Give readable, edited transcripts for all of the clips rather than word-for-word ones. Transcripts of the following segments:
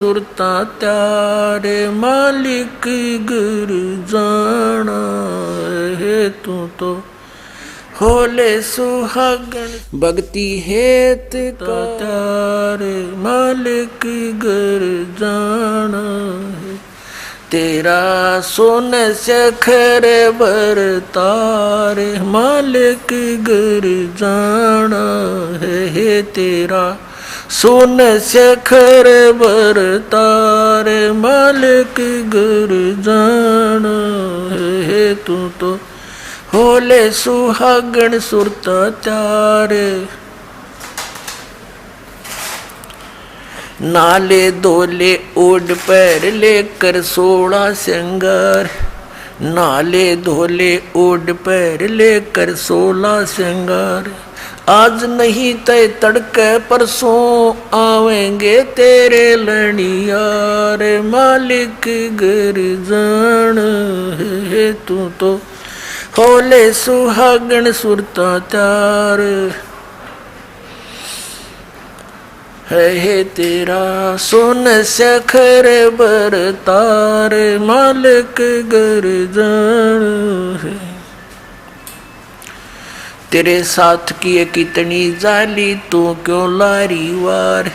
सुरता त्यारे मालिक गुरु जाना है तू तो होले सुहागन भक्ति हेत का त्यारे मालिक गुरु जाना है तेरा सोन सखर बरतारे मालिक गुरु जाना है तेरा सोन सखर बरतारे मालिक गुरु जाना है तू तो होले सुहागन सुरता त्यारे नाले दोले ओढ़ पैर लेकर 16 श्रृंगार नाले धोले ओढ़ पैर लेकर 16 श्रृंगार आज नहीं तय तड़के परसों आवेंगे तेरे लड़ियार मालिक गुरु जाना है तू तो होले सुहागन सुरता त्यार है तेरा सोन सखर बरतार मालिक गुरु जाना है तेरे साथ की कितनी जाली तू क्यों लारी वार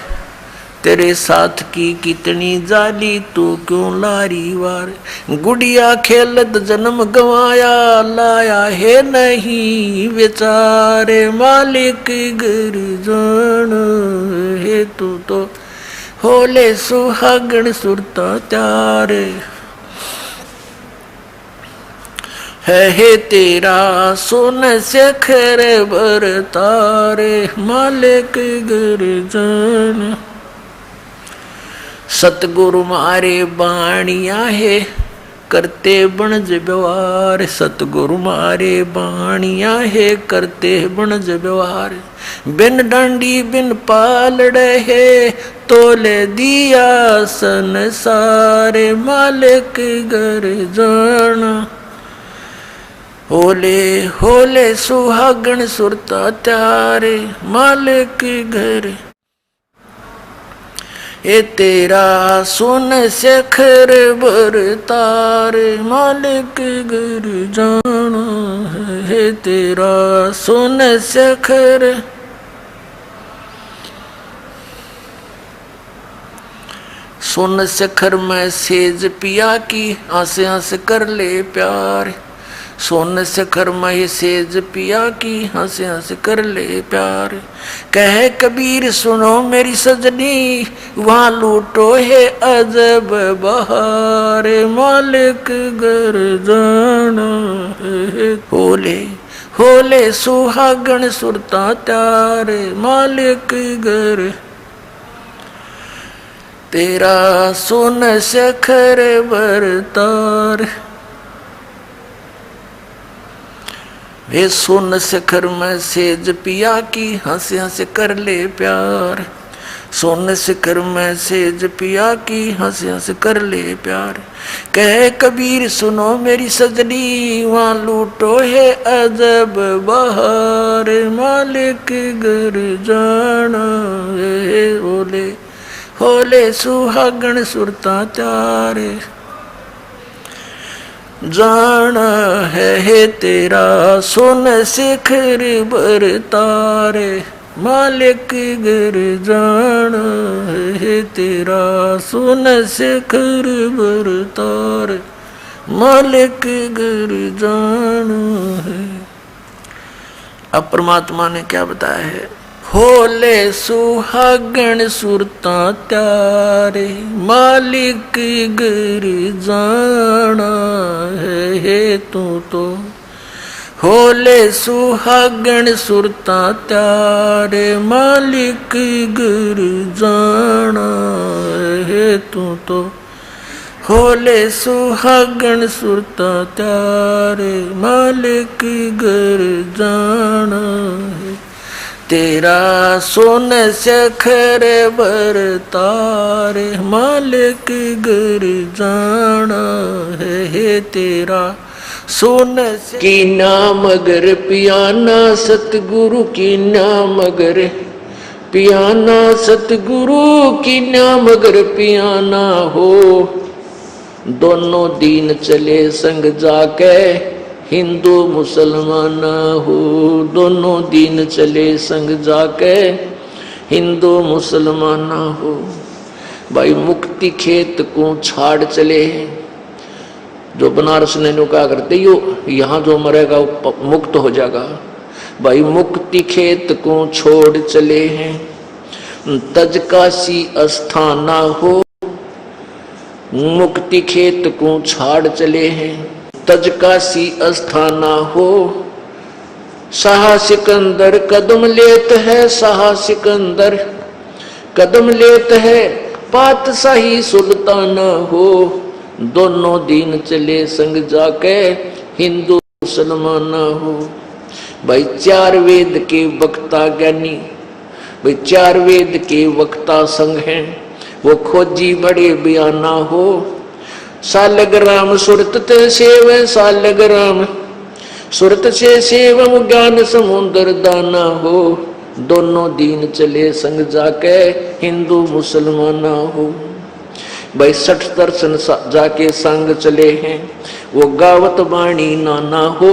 तेरे साथ की कितनी जाली तू क्यों लारी वार गुड़िया खेलत जन्म गवाया लाया है नहीं बेचारे मालिक गुरु जाना है तू तो होले सुहागन सुरता त्यारे है तेरा सोन सखर बरतारे मालिक गुरु जाना सतगुरु मारे बाणिया है करते बनज व्यवहार सतगुरु मारे बाणिया है करते बनज व्यवहार बिन डांडी बिन पालड़े है तोले दिया संसारे मालिक गुरु जाना होले होले सुहागन सुरता त्यारे मालिक गुरु ए तेरा सोन सखर बरतारे मालिक गुरु जाना है तेरा सोन सखर सोन सखर में सेज पिया की आसे आसे कर ले प्यार सोन सखर में सेज पिया की हंस हंस कर ले प्यार कह कबीर सुनो मेरी सजनी वहाँ लूटो है अजब बहार मालिक गुरु जाना है होले होले सुहागन सुरता त्यारे मालिक गुरु तेरा सोन सखर बरतार वे सोन सखर में सेज पिया की हंस हंस कर ले प्यार सोन सखर में सेज पिया की हंस हंस कर ले प्यार कह कबीर सुनो मेरी सजनी वहाँ लूटो है अजब बहार मालिक गुरु जाना है होले होले सुहागन सुरता त्यारे जाना है तेरा सोन सखर बरतारे मालिक गुरु जाना है तेरा सोन सखर बरतारे मालिक गुरु जाना है। अब परमात्मा ने क्या बताया है होले सुहागन सुरता त्यारे मालिक गुरु जाना है तू तो होले सुहागन सुरता त्यारे मालिक गुरु जाना है तू तो होले सुहागन सुरता त्यारे मालिक गुरु जाना है तेरा सोन सखर बरतारे मालिक गुरु जाना है तेरा सोन की नाम अगर पियाना सतगुरु की नाम अगर पियाना सतगुरु की नाम अगर पियाना हो, दोनों दीन चले संग जाके हिंदू मुसलमान हो, दोनों दीन चले संग जाके हिंदू मुसलमान हो। भाई मुक्ति खेत को छाड़ चले हैं, जो बनारस ने कहा करते यो यहाँ जो मरेगा वो मुक्त हो जाएगा। भाई मुक्ति खेत को छोड़ चले हैं, तज काशी अस्थाना हो, मुक्ति खेत को छाड़ चले हैं, तज काशी अस्थाना हो। शाह सिकंदर कदम लेत है, शाह सिकंदर कदम लेत है, पातशाही सुल्ताना हो, दोनों दीन चले संग जाके हिंदू मुसलमान हो। भाई चार वेद के वक्ता ज्ञानी, भाई चार वेद के वक्ता संग हैं, वो खोजी बड़े बयाना हो। सालग्राम सुरत ते सेव, सालग्राम सुरत से सेवम ज्ञान समुद्र दाना हो, दोनों दीन चले संग जाके हिंदू मुसलमान हो। भाई 60 दर्शन जाके संग चले हैं, वो गावत बाणी नाना हो।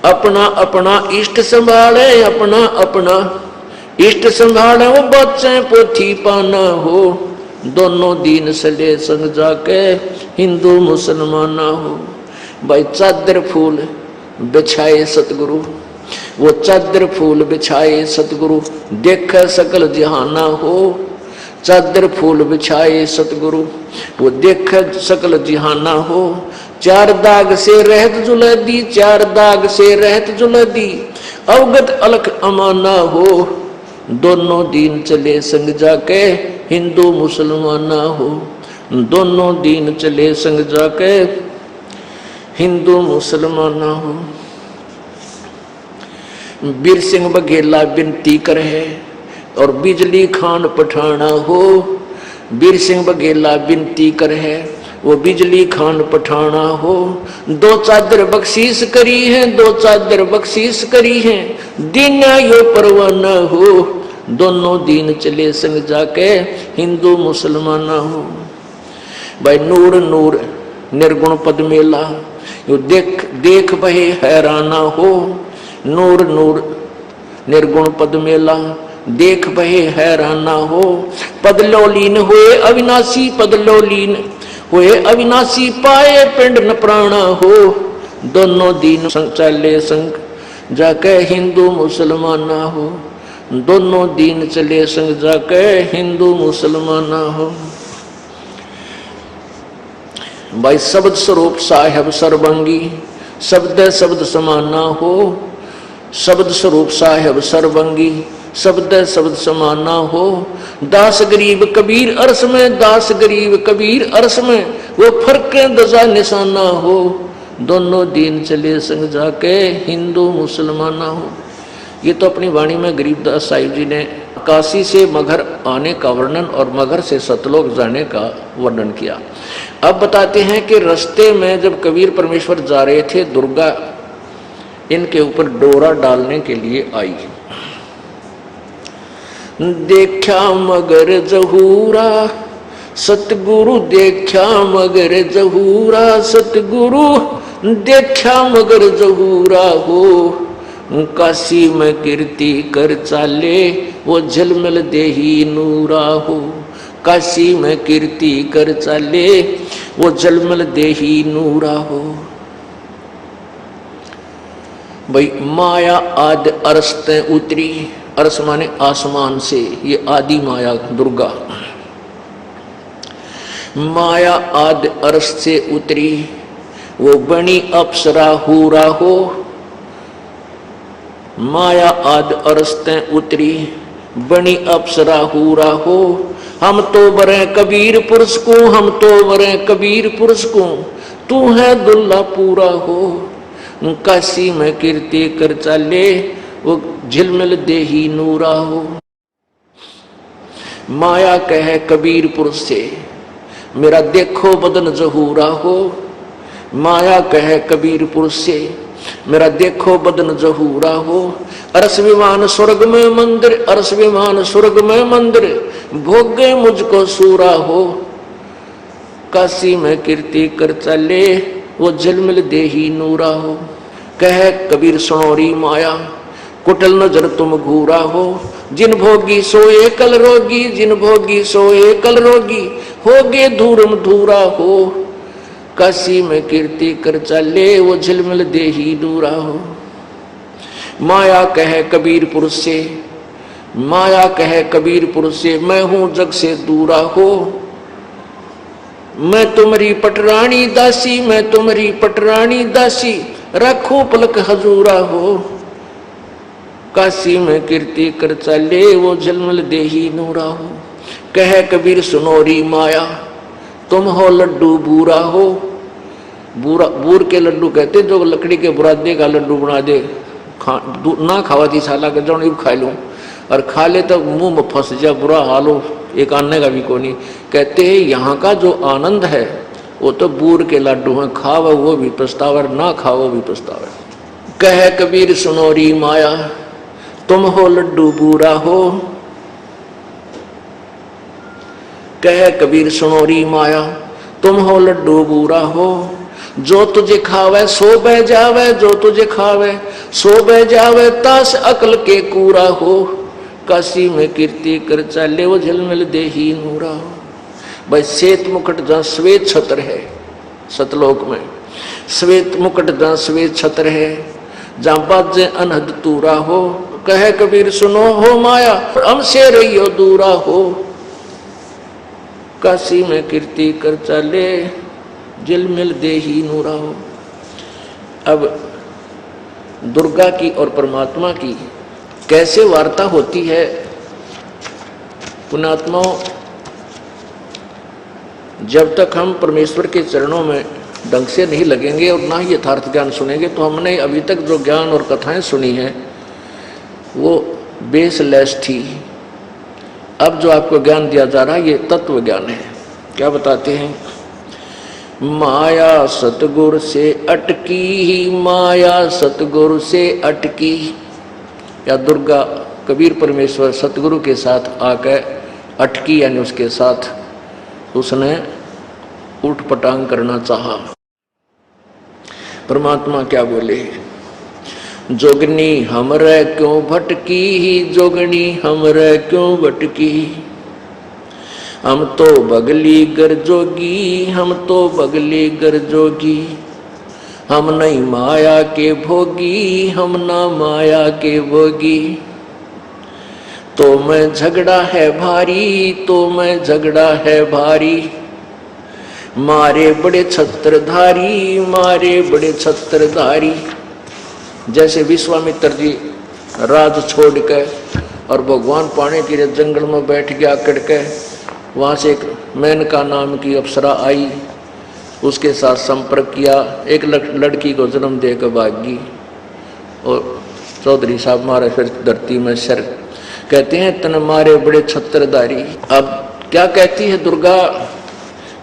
अपना अपना इष्ट संभाले, अपना अपना इष्ट संभाले, वो बच्चे पोथी पाना हो, दोनों दीन चले संग जाके हिंदू मुसलमान हो। भाई चादर फूल बिछाए सतगुरु, वो चादर फूल बिछाए सतगुरु, देख सकल जहाना हो। चादर फूल बिछाए सतगुरु, वो देख सकल जहाना हो। चार दाग से रहत जुलदी, चार दाग से रहत जुलदी, अवगत अलख अमाना हो, दोनों दीन चले संग जाके हिंदू मुसलमान हो, दोनों दीन चले संग जाके हिंदू मुसलमान हो। बीर सिंह बघेला विनती करे और बिजली खान पठाना हो। बीर सिंह बघेला विनती करे, वो बिजली खान पठाना हो। दो चादर बख्शीश करी है, दो चादर बख्शीश करी है, दीना यो परवाना हो, दोनों दीन चले संग जाके हिंदू मुसलमान हो। भाई नूर नूर निर्गुण पद मेला, यो देख देख बहे हैराना हो। नूर नूर निर्गुण पद मेला, देख बहे हैराना हो। पद लोलीन हुए अविनाशी, पद लोलीन हुए अविनाशी, पाए पिंड न प्राणा हो, दोनों दीन संग चले संग जाके हिंदू मुसलमान हो, दोनों दीन चले संग जाके हिंदू मुसलमान हो। भाई शब्द स्वरूप साहेब सर्वंगी, शब्द शब्द समाना हो। शब्द स्वरूप साहेब सर्वंगी, शब्द शब्द समाना हो। दास गरीब कबीर अरस में, दास गरीब कबीर अरस में, वो फर्क दजा निशाना हो, दोनों दीन चले संग जाके हिंदू मुसलमान हो। ये तो अपनी वाणी में गरीबदास साहिब जी ने काशी से मगहर आने का वर्णन और मगहर से सतलोक जाने का वर्णन किया। अब बताते हैं कि रास्ते में जब कबीर परमेश्वर जा रहे थे, दुर्गा इनके ऊपर डोरा डालने के लिए आई। देखा मगर जहूरा सतगुरु, देखा मगर जहूरा सतगुरु, देखा मगर जहूरा हो। काशी में कीर्ति कर चाले, वो झलमल देही नूरा हो। काशी में कीर्ति कर चाले, वो झलमल देही नूरा हो। भाई माया आदि अरस ते उतरी, अरस माने आसमान से, ये आदि माया दुर्गा। माया आदि अरस से उतरी, वो बनी अप्सरा हूरा हो। माया आदि अरस ते उतरी, बनी अप्सरा हूरा हो। हम तो बरे कबीर पुरुष को, हम तो बरे कबीर पुरुष को, तू है दुल्ला पूरा हो। काशी में कीर्ति कर चाले, वो झिलमिल देही नूरा हो। माया कहे कबीर पुरुष से, मेरा देखो बदन जहूरा हो। माया कहे कबीर पुरुष से, मेरा देखो बदन जहूरा हो। अरस विमान स्वर्ग में मंदिर, अरस विमान स्वर्ग में मंदिर, भोगे मुझको सूरा हो। काशी में कीर्ति कर चले, वो झिलमिल देही नूरा हो। कह कबीर सुनोरी माया, कुटिल नजर तुम घूरा हो। जिन भोगी सोए कल रोगी, जिन भोगी सोए कल रोगी, होगे धूरम धूरा हो। काशी में कीर्ति कर चले, वो झिलमिल देही नूरा हो। माया कहे कबीरपुर से, माया कहे कबीरपुर से, मैं हूं जग से दूरा हो। मैं तुम्हारी पटरानी दासी, मैं तुम्हारी पटरानी दासी, रखो पलक हजूरा हो। काशी में कीर्ति कर चले, वो झिलमिल देही नूरा हो। कहे कबीर सुनोरी माया, तुम हो लड्डू बूरा हो। बूरा बूर के लड्डू कहते जो लकड़ी के बुरादे का लड्डू बना दे, ना खावा थी साला के जो खा लूं, और खा ले तो मुंह में फंस जा, बुरा हाल हो, एक आने का भी को नहीं। कहते हैं यहाँ का जो आनंद है वो तो बूर के लड्डू हैं, खाओ वो भी पछतावर, ना खाओ भी पछतावर। कहे कबीर सुनोरी माया, तुम हो लड्डू बूरा हो। कहे कबीर सुनोरी माया, तुम हो लड्डू बूरा हो। जो तुझे खावे सो बह जावे, जो तुझे खावे सो बह जावे, तास अकल के कूरा हो। काशी में कीर्ति कर चले, वो झिलमिल देही नूरा हो। भाई श्वेत मुकुट जहाँ श्वेत छत्र है, सतलोक में श्वेत मुकुट जहाँ श्वेत छत्र है, जहाँ बाजे अनहद तूरा हो। कहे कबीर सुनो हो माया, हमसे रहियो दूरा हो। काशी में कीर्ति कर चले, झिलमिल देही नूरा हो। अब दुर्गा की और परमात्मा की कैसे वार्ता होती है। पुण्यात्माओं, जब तक हम परमेश्वर के चरणों में ढंग से नहीं लगेंगे और ना ही यथार्थ ज्ञान सुनेंगे, तो हमने अभी तक जो ज्ञान और कथाएं सुनी हैं वो बेसलेस थी। अब जो आपको ज्ञान दिया जा रहा है ये तत्व ज्ञान है। क्या बताते हैं? माया सतगुरु से अटकी, माया सतगुरु से अटकी। या दुर्गा कबीर परमेश्वर सतगुरु के साथ आकर अटकी, यानी उसके साथ उसने उठ पटांग करना चाहा। परमात्मा क्या बोले? जोगनी हमरे क्यों भटकी, जोगनी हमरे क्यों भटकी। हम तो बगली गर जोगी, हम तो बगली गर जोगी। हम नहीं माया के भोगी, हम ना माया के भोगी। तो मैं झगड़ा है भारी, तो मैं झगड़ा है भारी। मारे बड़े छत्रधारी, मारे बड़े छत्रधारी। जैसे विश्वामित्र जी राज छोड़ के और भगवान पाने के लिए जंगल में बैठ गया कट के, वहाँ से एक मेनका नाम की अप्सरा आई, उसके साथ संपर्क किया, एक लड़की को जन्म देकर भागी। और चौधरी साहब मारे फिर धरती में सर, कहते हैं तन मारे बड़े छत्रधारी। अब क्या कहती है दुर्गा?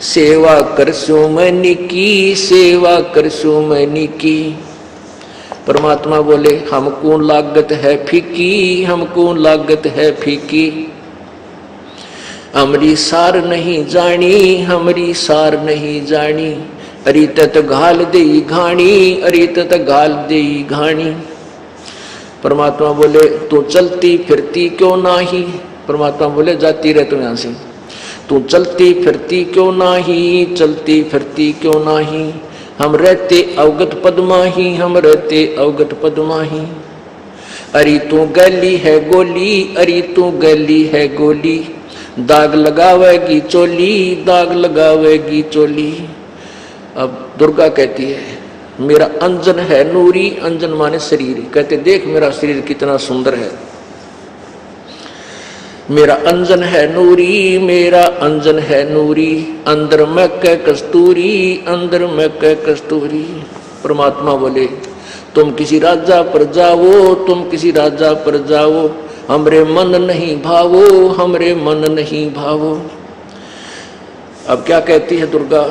सेवा करसो मैंने की, सेवा करसो मैंने की। परमात्मा बोले हमको लागत है फीकी, हमको लागत है फीकी। हमरी सार नहीं जानी, हमरी सार नहीं जानी। अरे तत घाल दे घाणी, अरे तत घाल दे घाणी। परमात्मा बोले तू चलती फिरती क्यों नाही। परमात्मा बोले जाती रह तुम यहाँ से, तू चलती फिरती क्यों नाही, चलती फिरती क्यों नाही। हम रहते अवगत पद्माही, हम रहते अवगत पद्माही। अरे तू गली है गोली, अरे तू गली है गोली। दाग लगावेगी चोली, दाग लगावेगी चोली। अब दुर्गा कहती है मेरा अंजन है नूरी, अंजन माने शरीर। कहते देख मेरा शरीर कितना सुंदर है। मेरा अंजन है नूरी, मेरा अंजन है नूरी। अंदर में कै कस्तूरी, अंदर में कै कस्तूरी। परमात्मा बोले तुम किसी राजा पर जाओ, तुम किसी राजा पर जाओ। हमरे मन नहीं भावो, हमरे मन नहीं भावो। अब क्या कहती है दुर्गा?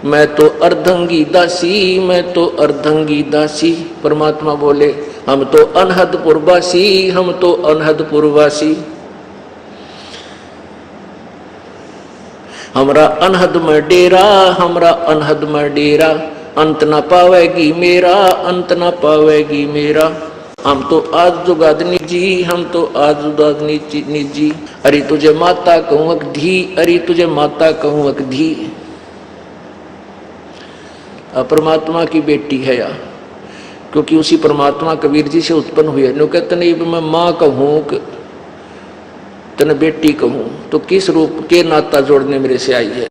मैं तो अर्धंगी दासी, मैं तो अर्धंगी दासी। परमात्मा बोले हम तो अनहदपुरवासी, हम तो अनहदपुरवासी। हमरा अनहद में डेरा, हमरा अनहद में डेरा, अंत न पावेगी मेरा, अंत न पावेगी मेरा। हम तो आज जुगादनी जी, हम तो आज जुगादनी जी। अरे तुझे माता कहूँ अकधी, अरे तुझे माता कहूँ अकधी। परमात्मा की बेटी है या, क्योंकि उसी परमात्मा कबीर जी से उत्पन्न हुई है। नो कहते नहीं मैं माँ कहूँ तने बेटी कहूँ, तो किस रूप के नाता जोड़ने मेरे से आई है।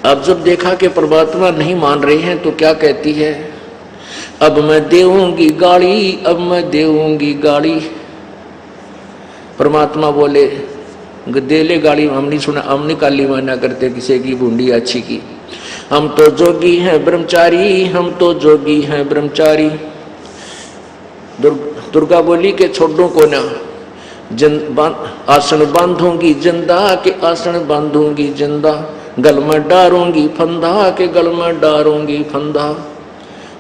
अब जब देखा कि परमात्मा नहीं मान रहे हैं तो क्या कहती है, अब मैं देऊंगी गाली, अब मैं देऊंगी गाली। परमात्मा बोले दे ले गाली, हम नहीं सुना, हम नहीं काली माना करते किसी की बूंदी अच्छी की। हम तो जोगी हैं ब्रह्मचारी, हम तो जोगी हैं ब्रह्मचारी। दुर्गा बोली के छोड़ो को ना, आसन बांधूंगी जिंदा के आसन बांधूंगी जिंदा, गल में डारूंगी फंदा के गल में डारूंगी फंदा।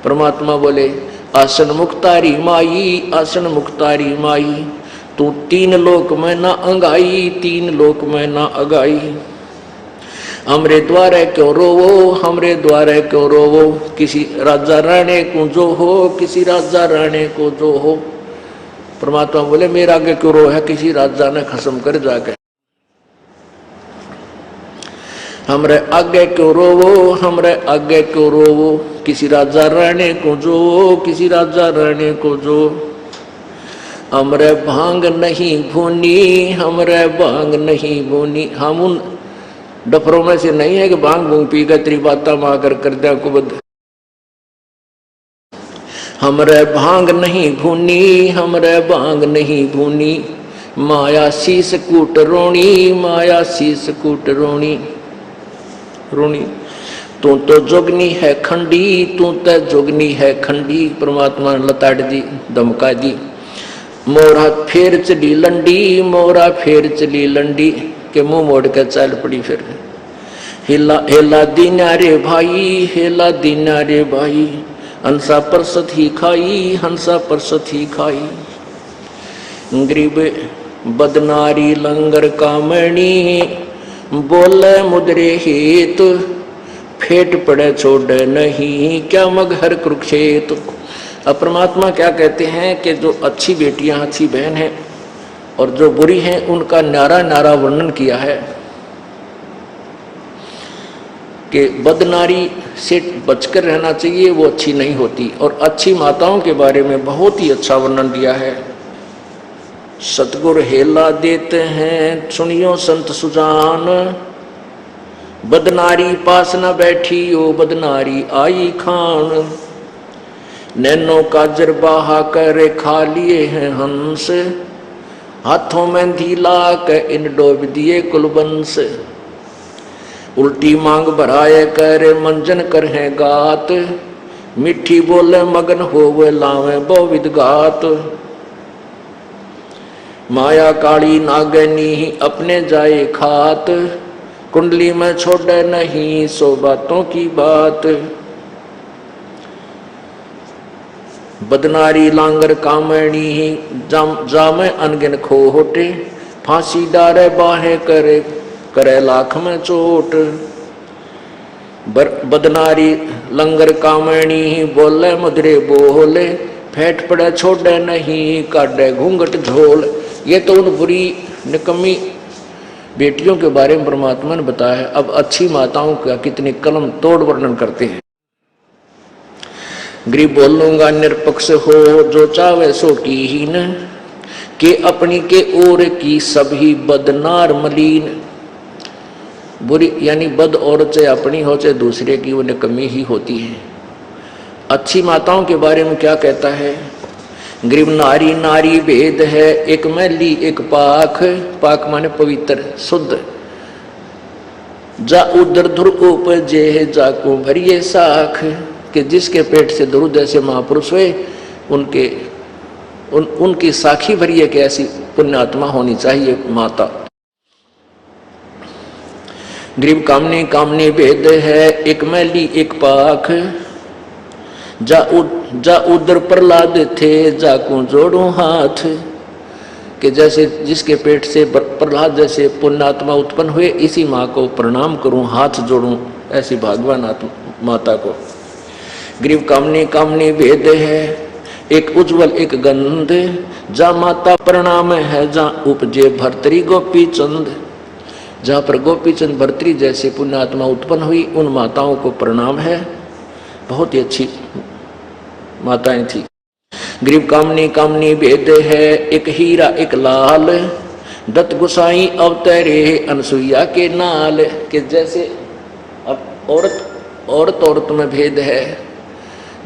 परमात्मा बोले आसन मुक्तारी माई, आसन मुक्तारी माई, तू तीन लोक में ना अंगाई, तीन लोक में ना अगाई। हमरे द्वारे क्यों रोवो, हमरे द्वारे क्यों रोवो, किसी राजा राणे को जो हो, किसी राजा राणे को जो हो। परमात्मा बोले मेरा आगे क्यों रो है, किसी राजा ने खसम कर जाके। हमरे आगे क्यों रोवो, हमरे आगे क्यों रोवो, किसी राजा राणे को जो, किसी राजा राणे को जो। हमरे भांग नहीं भूनी, हमरे भांग नहीं भूनी। हम उन डफरों में से नहीं है कि भांग भूंग पी कर तेरी बाता माँ कर दिया कुबद। हमरे भांग नहीं भूनी, हमरे भांग नहीं भूनी, माया शीस कूट रोणी, माया शीस कूट रोणी रोणी। तू तो जोगनी है खंडी, तू तो जोगनी है खंडी। परमात्मा ने लताड़ दी, धमका दी। मोरा फेर चली लंडी, मोरा फेर चली लंडी, के मुंह मोड़ के चल पड़ी। फिर हिला हिला दीना रे भाई, हिला दीना रे भाई, हंसा परसत ही खाई, हंसा परसत ही खाई। गरीब बदनारी लंगर कामणी, बोले मुद्रे हेत, फेट पड़े छोड़े नहीं, क्या मगहर कुरुक्षेत्र। अब परमात्मा क्या कहते हैं कि जो अच्छी बेटियां, अच्छी बहन हैं और जो बुरी हैं, उनका नारा नारा वर्णन किया है कि बदनारी से बचकर रहना चाहिए, वो अच्छी नहीं होती। और अच्छी माताओं के बारे में बहुत ही अच्छा वर्णन दिया है। सतगुरु हेला देते हैं सुनियो संत सुजान, बदनारी पास न बैठी ओ बदनारी आई खान। नैनो काजर बहा कर खा लिए हैं हंस, हाथों में धीला के इन डोब दिए कुलबंस। उल्टी मांग भराए कर मंजन कर है गात, मिठी बोले मगन होवे लावे बहुविध गात। माया काली नागनी अपने जाए खात, कुंडली में छोड़े नहीं सो बातों की बात। बदनारी लांगर कामणी जामे अनगिन खोटे, फांसी डारे बाहे करे करे लाख में चोट। बदनारी लंगर कामणी बोले मुद्रे बोले, फेट पड़े छोड़े नहीं काटे घूंघट झोल। ये तो उन बुरी निकम्मी बेटियों के बारे में परमात्मा ने बताया। अब अच्छी माताओं का कितनी कलम तोड़ वर्णन करते हैं। गरीब बोलूंगा निरपक्ष हो जो चावे सो की हीन, के अपनी के ओर की सभी बदनार मलीन। बुरी यानी बद औरत चाहे अपनी हो चाहे दूसरे की, वो निकम्मी ही होती है। अच्छी माताओं के बारे में क्या कहता है, गरीब नारी नारी भेद है, एक मैली एक पाख। पाक माने पवित्र शुद्ध। जा उदर धुर उपजे जाको भरिए साख, कि जिसके पेट से दुरुद ऐसे महापुरुष हुए उनकी साखी भरी है कि ऐसी पुण्यात्मा होनी चाहिए माता। गरीब कामनी कामनी भेद है, एक मैली एक पाख। जा जा उदर प्रहलाद थे जाकू जोड़ू हाथ। कि जैसे जिसके पेट से प्रहलाद जैसे पुण्यात्मा उत्पन्न हुए, इसी माँ को प्रणाम करूं, हाथ जोड़ूं, ऐसी भागवान माता को। ग्रीव कामनी कामनी भेद है, एक उज्जवल एक गंध, जा माता प्रणाम है जा उपजे भर्तरी गोपी चंद। जहाँ पर गोपी चंद भर्तरी जैसे पुण्यात्मा उत्पन्न हुई, उन माताओं को प्रणाम है, बहुत ही अच्छी माताएं थी। ग्रीव कामनी कामनी भेद है, एक हीरा एक लाल, दत्त गोसाई अवतरे अनसुईया के नाल। के जैसे अब औरत में भेद है,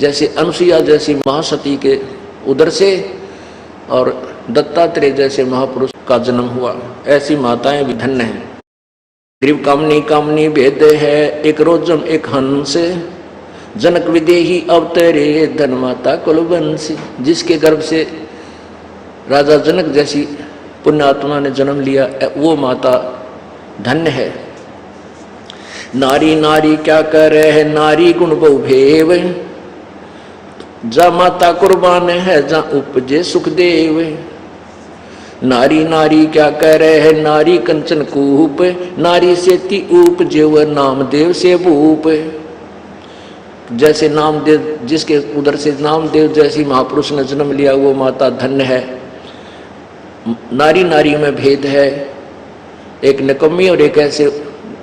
जैसे अनसुईया जैसी महासती के उदर से और दत्तात्रेय जैसे महापुरुष का जन्म हुआ, ऐसी माताएं भी धन्य हैं। ग्रीव कामनी कामनी भेद है, एक रोजम एक हंस, जनक विदेही अवतरे धन माता कुलवंशी। जिसके गर्भ से राजा जनक जैसी पुण्यात्मा ने जन्म लिया, वो माता धन्य है। नारी नारी क्या करे है, नारी गुण बहु भेव, जा माता कुर्बान है जा उपजे सुखदेव। नारी नारी क्या कह रहे है, नारी कंचन कूप, नारी से ती उपजे वह नामदेव से भूप। जैसे नामदेव, जिसके उधर से नामदेव जैसी महापुरुष ने जन्म लिया, वो माता धन्य है। नारी नारी में भेद है, एक निकम्मी और एक ऐसे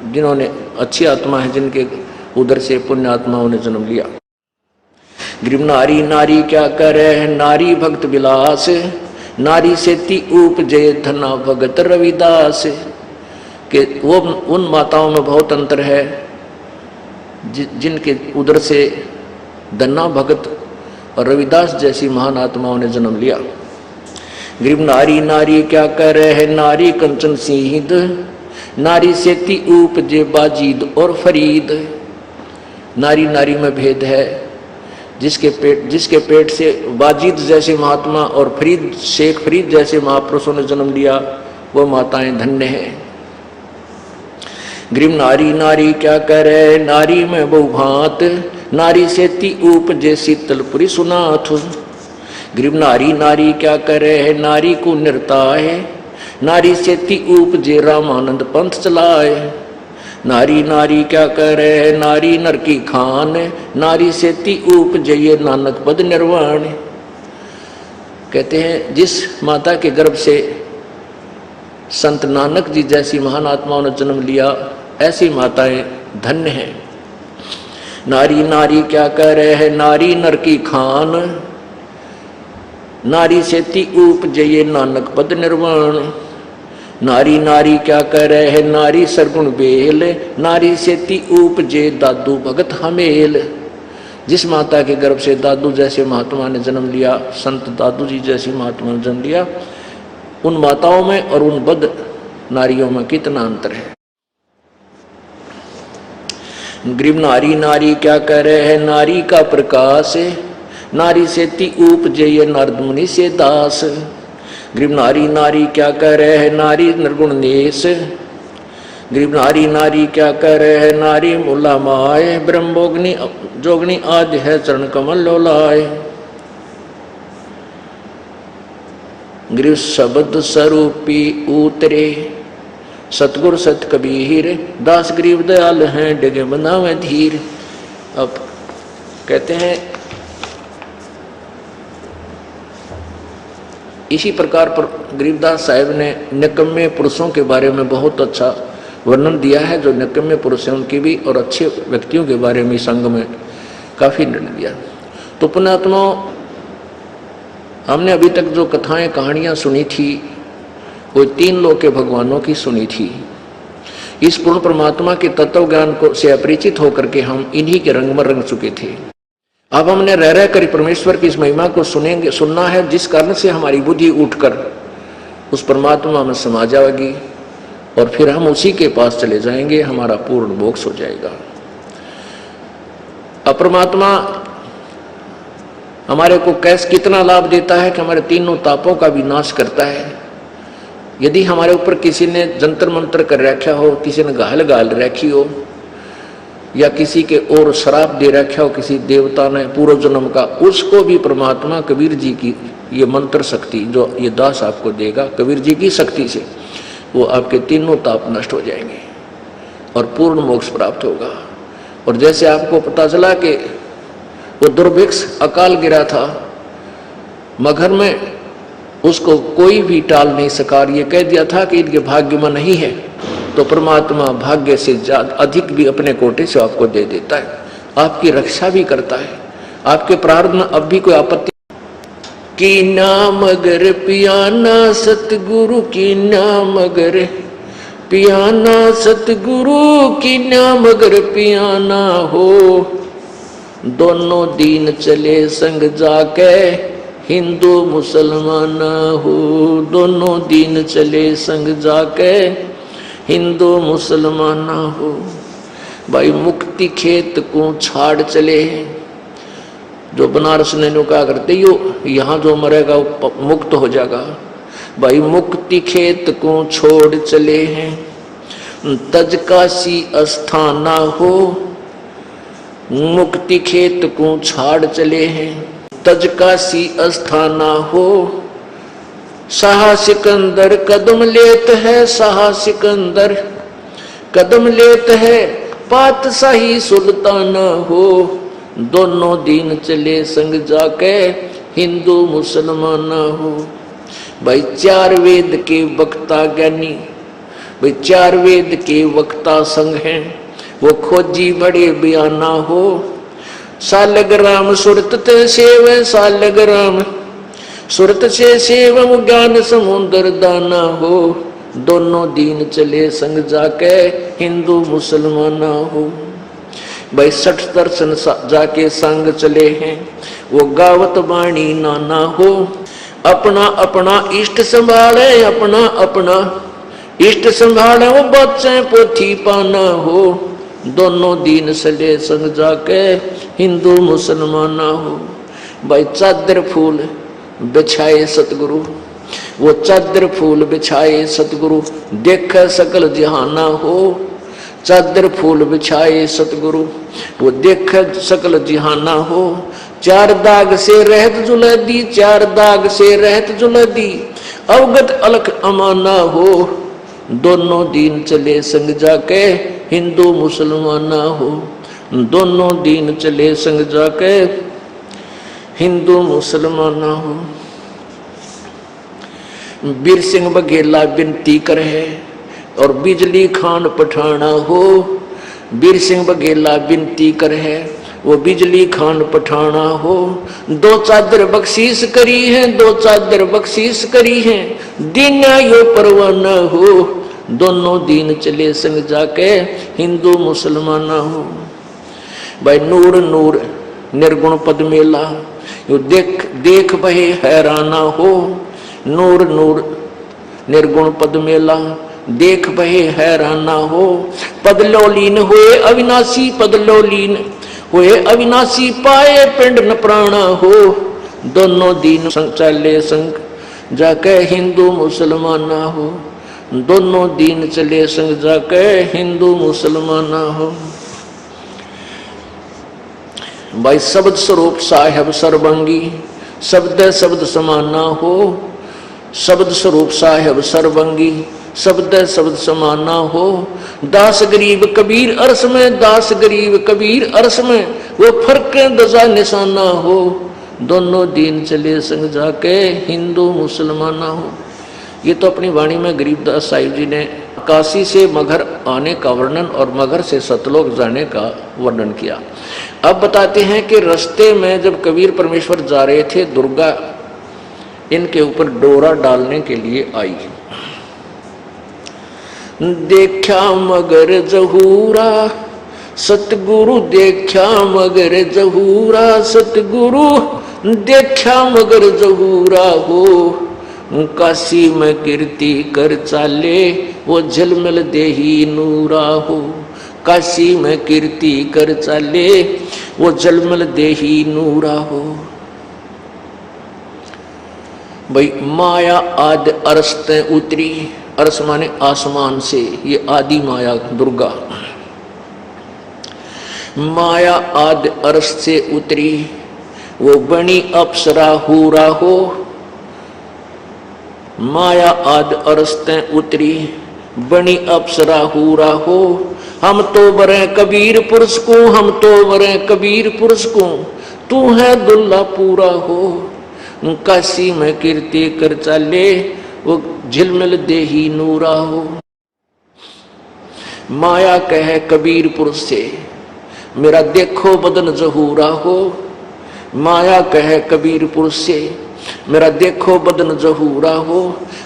जिन्होंने अच्छी आत्मा है, जिनके उधर से पुण्य आत्माओं ने जन्म लिया। ग्रीव नारी नारी क्या करे है, नारी भक्त विलास, नारी से ती उपजे धना भगत रविदास। के वो उन माताओं में बहुत अंतर है जिनके उदर से धन्ना भगत और रविदास जैसी महान आत्माओं ने जन्म लिया। ग्रीव नारी नारी क्या कह रहे है, नारी कंचन सिंह, नारी से ती उपजे बाजीद और फरीद। नारी नारी में भेद है, जिसके पेट से बाजीद जैसे महात्मा और फरीद शेख फरीद जैसे महापुरुषों ने जन्म लिया, वो माताएं धन्य हैं। ग्रीव नारी नारी क्या करे, नारी में बहुभांत, नारी से ती उपजे शीतलपुरी सुनाथ। ग्रीव नारी नारी क्या करे है, नारी को निर्ताय, नारी से ती उपजे रामानंद पंथ चलाए। नारी नारी क्या करे है, नारी नर की खान, नारी से ती उपजे ये नानक पद निर्वाण। कहते हैं जिस माता के गर्भ से संत नानक जी जैसी महान आत्माओं ने जन्म लिया, ऐसी माताएं धन्य हैं। नारी नारी क्या कह रहे हैं, नारी नर की खान, नारी से ती उपजे ये नानक पद निर्वाण। नारी नारी क्या कह रहे हैं, नारी सरगुण बेल, नारी से ती उपजे दादू भगत हमेल। जिस माता के गर्भ से दादू जैसे महात्मा ने जन्म लिया, संत दादू जी जैसी महात्मा ने जन्म लिया, उन माताओं में और उन बद नारियों में कितना अंतर है। ग्रीव नारी नारी क्या कह रहे हैं, नारी का प्रकाश, नारी से ती उपजे ये नारद मुनि से दास। ग्रीव नारी नारी क्या कह रहे हैं, नारी निर्गुण नेश। ग्रीव नारी नारी क्या कह रहे हैं, नारी मूला माए, ब्रह्मोग्नि जोगनी आदि है चरण कमल लोलाए। ग्रीव शब्द स्वरूपी उतरे, सतगुर सत कबीर, दास गरीब दयाल हैं डिगे बनावे धीर। अब कहते हैं इसी प्रकार पर गरीबदास साहब ने निकम्मे पुरुषों के बारे में बहुत अच्छा वर्णन दिया है। जो निकम्मे पुरुष हैं उनकी भी और अच्छे व्यक्तियों के बारे में संग में काफी निर्णय दिया। तो पुण्यात्मा, हमने अभी तक जो कथाएं कहानियां सुनी थी, वो तीन लोक के भगवानों की सुनी थी। इस पूर्ण परमात्मा के तत्व ज्ञान को से अपरिचित होकर के हम इन्हीं के रंग में रंग चुके थे। अब हमने रह कर परमेश्वर की इस महिमा को सुनना है, जिस कारण से हमारी बुद्धि उठकर उस परमात्मा में समा जाएगी और फिर हम उसी के पास चले जाएंगे, हमारा पूर्ण मोक्ष हो जाएगा। अब परमात्मा हमारे को कैसे कितना लाभ देता है कि हमारे तीनों तापों का विनाश करता है। यदि हमारे ऊपर किसी ने जंतर मंत्र कर रखा हो, किसी ने गाल गाल रखी हो, या किसी के और श्राप दे रखा हो किसी देवता ने पूर्व जन्म का, उसको भी परमात्मा कबीर जी की ये मंत्र शक्ति जो ये दास आपको देगा, कबीर जी की शक्ति से वो आपके तीनों ताप नष्ट हो जाएंगे और पूर्ण मोक्ष प्राप्त होगा। और जैसे आपको पता चला कि वो दुर्भिक्ष अकाल गिरा था मगर में, उसको कोई भी टाल नहीं सका, ये कह दिया था कि इनके भाग्य में नहीं है, तो परमात्मा भाग्य से ज्यादा अधिक भी अपने कोटे से आपको दे देता है, आपकी रक्षा भी करता है। आपके प्रारब्ध में अब भी कोई आपत्ति की नाम अगर पियाना सतगुरु की नाम अगर पियाना सतगुरु की नाम अगर पियाना हो, दोनों दीन चले संग जाके हिंदू मुसलमान हो, दोनों दीन चले संग जाके हिंदू मुसलमान हो। भाई मुक्ति खेत को छाड़ चले हैं, जो बनारस ने कहा करते यो यहाँ जो मरेगा वो मुक्त हो जाएगा। भाई मुक्ति खेत को छोड़ चले हैं, तज काशी अस्थाना हो, मुक्ति खेत को छाड़ चले हैं, तज काशी अस्थाना हो। शाह सिकंदर कदम लेत है, शाह सिकंदर कदम लेत है, पातशाही सुल्ताना हो, दोनों दीन चले संग जाके हिंदू मुसलमान हो। भाई चार वेद के वक्ता ज्ञानी, भाई चार वेद के वक्ता संग हैं, वो खोजी बड़े बयाना हो। सालग्राम सुरत ते सेव, सालग्राम सुरत से सेवम ज्ञान समुद्र दाना हो, दोनों दीन चले संग जाके हिंदू मुसलमान हो। भाई 60 दर्शन जाके संग चले हैं, वो गावत बाणी नाना हो। अपना अपना इष्ट संभाले, अपना अपना इष्ट संभाले, वो बच्चे पोथी पाना हो, दोनों दीन चले संग जाके हिंदू मुसलमान हो। भाई चादर फूल बिछाए सतगुरु, वो चादर फूल बिछाए सतगुरु, देख सकल जहाना हो। चादर फूल बिछाए सतगुरु, वो देख सकल जहाना हो। चार दाग से रहत जुलदी, चार दाग से रहत जुलदी, अवगत अलख अमाना हो, दोनों दीन चले संग जाके हिंदू मुसलमान हो, दोनों दीन चले संग जाके हिंदू मुसलमान हो। बीर सिंह बघेला विनती कर है और बिजली खान पठाना हो। बीर सिंह बघेला विनती कर है, वो बिजली खान पठाना हो। दो चादर बख्शीश करी है, दो चादर बख्शीश करी है, दीना यो परवाना हो, दोनों दीन चले संग जाके हिंदू मुसलमान हो। भाई नूर नूर निर्गुण पद मेला, यो देख देख बहे हैराना हो। नूर नूर निर्गुण पद मेला, देख बहे हैराना हो। पद लोलीन हुए अविनाशी, पद लोलीन हुए अविनाशी, पाए पिंड न प्राणा हो, दोनों दीन संग चले संग जाके हिंदू मुसलमान हो, दोनों दीन चले संग जाके हिंदू मुसलमान हो। भाई शब्द स्वरूप साहेब सर्वंगी, शब्द शब्द समाना हो। शब्द स्वरूप साहेब सर्वंगी, शब्द शब्द समाना हो। दास गरीब कबीर अरस में, दास गरीब कबीर अरस में, वो फर्क दजा निशाना हो, दोनों दीन चले संग जाके हिंदू मुसलमान हो। ये तो अपनी वाणी में गरीबदास साहिब जी ने काशी से मगहर आने का वर्णन और मगहर से सतलोक जाने का वर्णन किया। अब बताते हैं कि रास्ते में जब कबीर परमेश्वर जा रहे थे, दुर्गा इनके ऊपर डोरा डालने के लिए आई। देखा मगर जहूरा सतगुरु, देखा मगर जहूरा सतगुरु, देखा मगर जहूरा हो। काशी में कीर्ति कर चाले, वो झलमल देही नूरा हो। काशी में कीर्ति कर चाले, वो झलमल देही नूरा हो। भाई माया आदि अरस ते उतरी, अरस माने आसमान से, ये आदि माया दुर्गा। माया आदि अर्श से उतरी, वो बनी अप्सरा हूरा हो। माया आदि अर्श ते उतरी, बनी अप्सरा हूरा हो। हम तो बरे कबीर पुरुष को, हम तो बरे कबीर पुरुष को, तू है दुल्ला पूरा हो। काशी में कीर्ति कर चले, वो झिलमिल देही नूरा हो। माया कहे कबीर पुरुष से, मेरा देखो बदन जहूरा हो। माया कहे कबीर पुरुष से, मेरा देखो बदन जहूरा हो।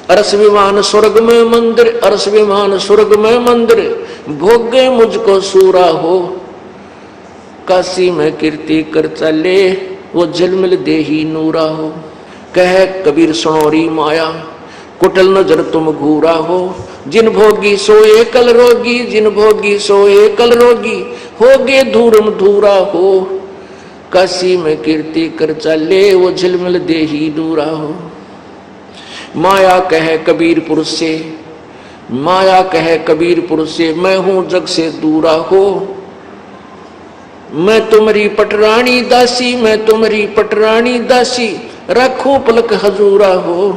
अरस विमान स्वर्ग में मंदिर, अरस विमान स्वर्ग में मंदिर, भोगे मुझको सूरा हो। काशी में कीर्ति कर चले, वो झिलमिल देही नूरा हो। कहे कबीर सुनोरी माया, कुटिल नजर तुम घूरा हो। जिन भोगी सोए कल रोगी, जिन भोगी सोए कल रोगी, होगे धूरम धूरा हो। काशी में कीर्ति कर चले, वो झिलमिल देही दूरा हो। माया कहे कबीर पुरुष से, माया कहे कबीर पुरुष से, मैं हूं जग से दूरा हो। मैं तुम्हारी पटरानी दासी, मैं तुम्हारी पटरानी दासी, रखो पलक हजूरा हो।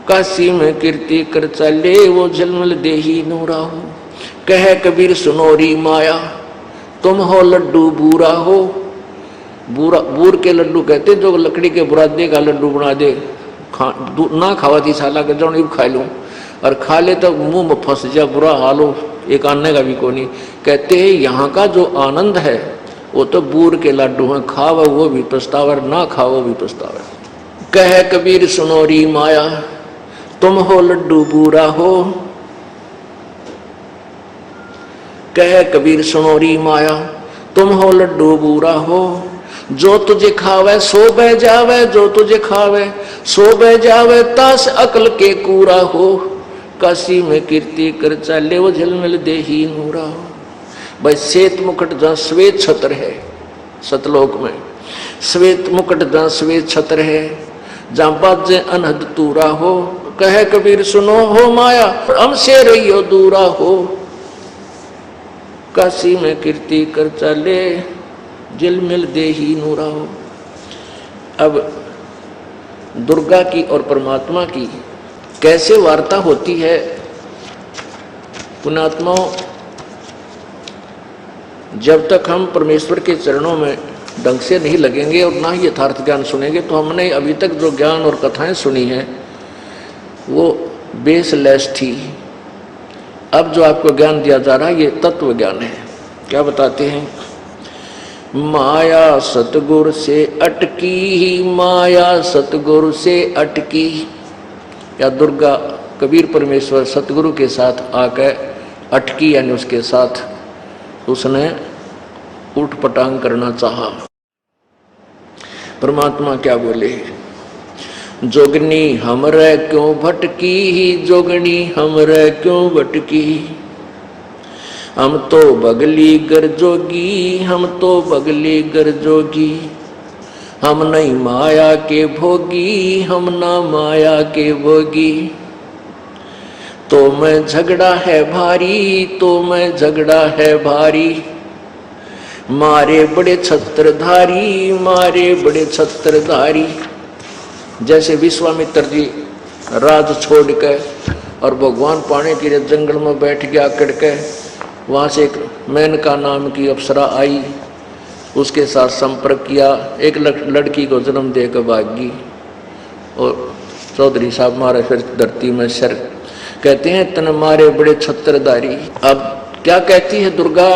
काशी में कीर्ति कर चले, वो झिलमिल देही नूरा हो। कहे कबीर सुनोरी माया, तुम हो लड्डू बूरा हो। बूरा बूर के लड्डू कहते जो लकड़ी के बुरादे का लड्डू बना दे, ना खावा थी साला के जो खा लूं, और खा ले तो मुंह में फंस जा, बुरा हाल हो, एक आने का भी को नहीं। कहते हैं यहाँ का जो आनंद है वो तो बूर के लड्डू हैं, खावा वो भी पछतावा, ना खाओ भी पछतावा। कहे कबीर सुनोरी माया, तुम हो लड्डू बूरा हो। कहे कबीर सुनोरी माया, तुम हो लड्डू बूरा हो। जो तुझे खावे सो बह जावे, जो तुझे खावे सो बह जावे, तास अकल के कूरा हो। काशी में कीर्ति कर चले, वो झिलमिल देही नूरा हो। भाई श्वेत मुकुट जहाँ श्वेत छत्र है, सतलोक में श्वेत मुकुट जहाँ श्वेत छत्र है, जहाँ बाजे अनहद तूरा हो। कहे कबीर सुनो हो माया, हमसे रहियो दूरा हो। काशी में कीर्ति कर चले, झिलमिल देही नूरा हो। अब दुर्गा की और परमात्मा की कैसे वार्ता होती है, पुण्यात्माओं, जब तक हम परमेश्वर के चरणों में ढंग से नहीं लगेंगे और ना ही यथार्थ ज्ञान सुनेंगे, तो हमने अभी तक जो ज्ञान और कथाएं सुनी हैं वो बेसलेस थी। अब जो आपको ज्ञान दिया जा रहा है ये तत्व ज्ञान है। क्या बताते हैं? माया सतगुरु से अटकी, माया सतगुरु से अटकी। या दुर्गा कबीर परमेश्वर सतगुरु के साथ आकर अटकी, यानी उसके साथ उसने उठ पटांग करना चाहा। परमात्मा क्या बोले? जोगनी हमरे क्यों भटकी, जोगनी हमरे क्यों भटकी। हम तो बगली गर जोगी, हम तो बगली गर जोगी। हम नहीं माया के भोगी, हम ना माया के भोगी। तो मैं झगड़ा है भारी, तो मैं झगड़ा है भारी। मारे बड़े छत्रधारी, मारे बड़े छत्रधारी। जैसे विश्वामित्र जी राज छोड़ के और भगवान पाने के लिए जंगल में बैठ गया अकड़ के, वहाँ से एक मेनका नाम की अप्सरा आई, उसके साथ संपर्क किया, एक लड़की को जन्म दे कर भागी। और चौधरी साहब मारे फिर धरती में सर। कहते हैं तन मारे बड़े छत्रधारी। अब क्या कहती है दुर्गा?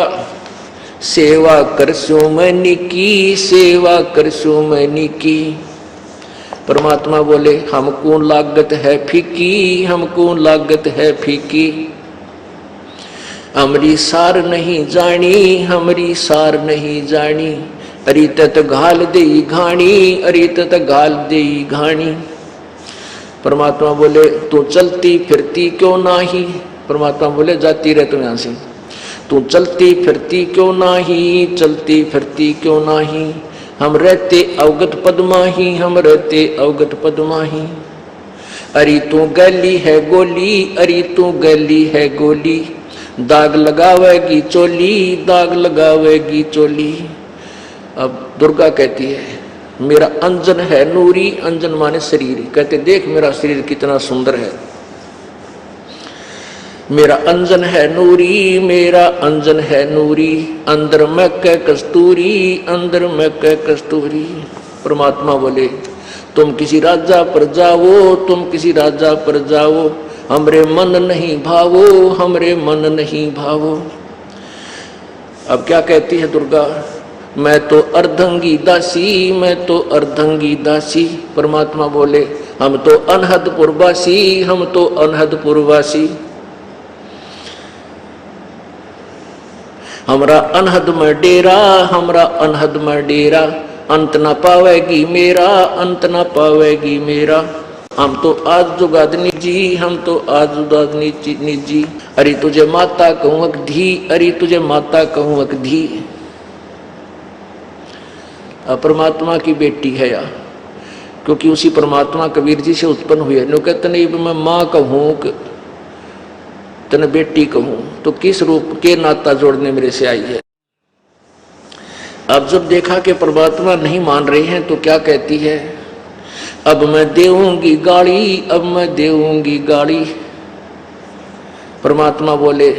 सेवा करसो मैनी की, सेवा करसो मैनी की। परमात्मा बोले हमको लागत है फीकी, हमको लागत है फीकी। हमरी सार नहीं जानी, हमरी सार नहीं जानी। अरे तत घाल दे घाणी, अरे तत घाल दे घाणी। परमात्मा बोले तू चलती फिरती क्यों नाही। परमात्मा बोले जाती रहे तुम यहाँ से, तू चलती फिरती क्यों नाही, चलती फिरती क्यों नाही। हम रहते अवगत पद्माही, हम रहते अवगत पद्माही। अरे तू गली है गोली, अरे तू गली है गोली। दाग लगावेगी चोली, दाग लगावेगी चोली। अब दुर्गा कहती है मेरा अंजन है नूरी, अंजन माने शरीर, कहते देख मेरा शरीर कितना सुंदर है। मेरा अंजन है नूरी, मेरा अंजन है नूरी, अंदर में कै कस्तूरी, अंदर में कै कस्तूरी। परमात्मा बोले तुम किसी राजा पर जाओ, तुम किसी राजा पर जाओ, हमरे मन नहीं भावो, हमरे मन नहीं भावो। अब क्या कहती है दुर्गा, मैं तो अर्धंगी दासी, मैं तो अर्धंगी दासी। परमात्मा बोले हम तो अनहदपुर वासी, हम तो अनहदपुर वासी। हमरा अनहद में डेरा, हमरा अनहद में डेरा, अंत न पावेगी मेरा, अंत न पावेगी मेरा। हम तो आज जुगादनी जी, हम तो आज जुगादनी जी। अरे तुझे माता कहूँ अक धी, अरे तुझे माता कहूँ अक धी। परमात्मा की बेटी है या, क्योंकि उसी परमात्मा कबीर जी से उत्पन्न हुई है। नो कहते नहीं मैं माँ कहूँ तने बेटी कहूँ, तो किस रूप के नाता जोड़ने मेरे से आई है। अब जब देखा कि परमात्मा नहीं मान रहे हैं तो क्या कहती है, अब मैं देऊंगी गाड़ी, अब मैं देऊंगी गाड़ी। परमात्मा बोले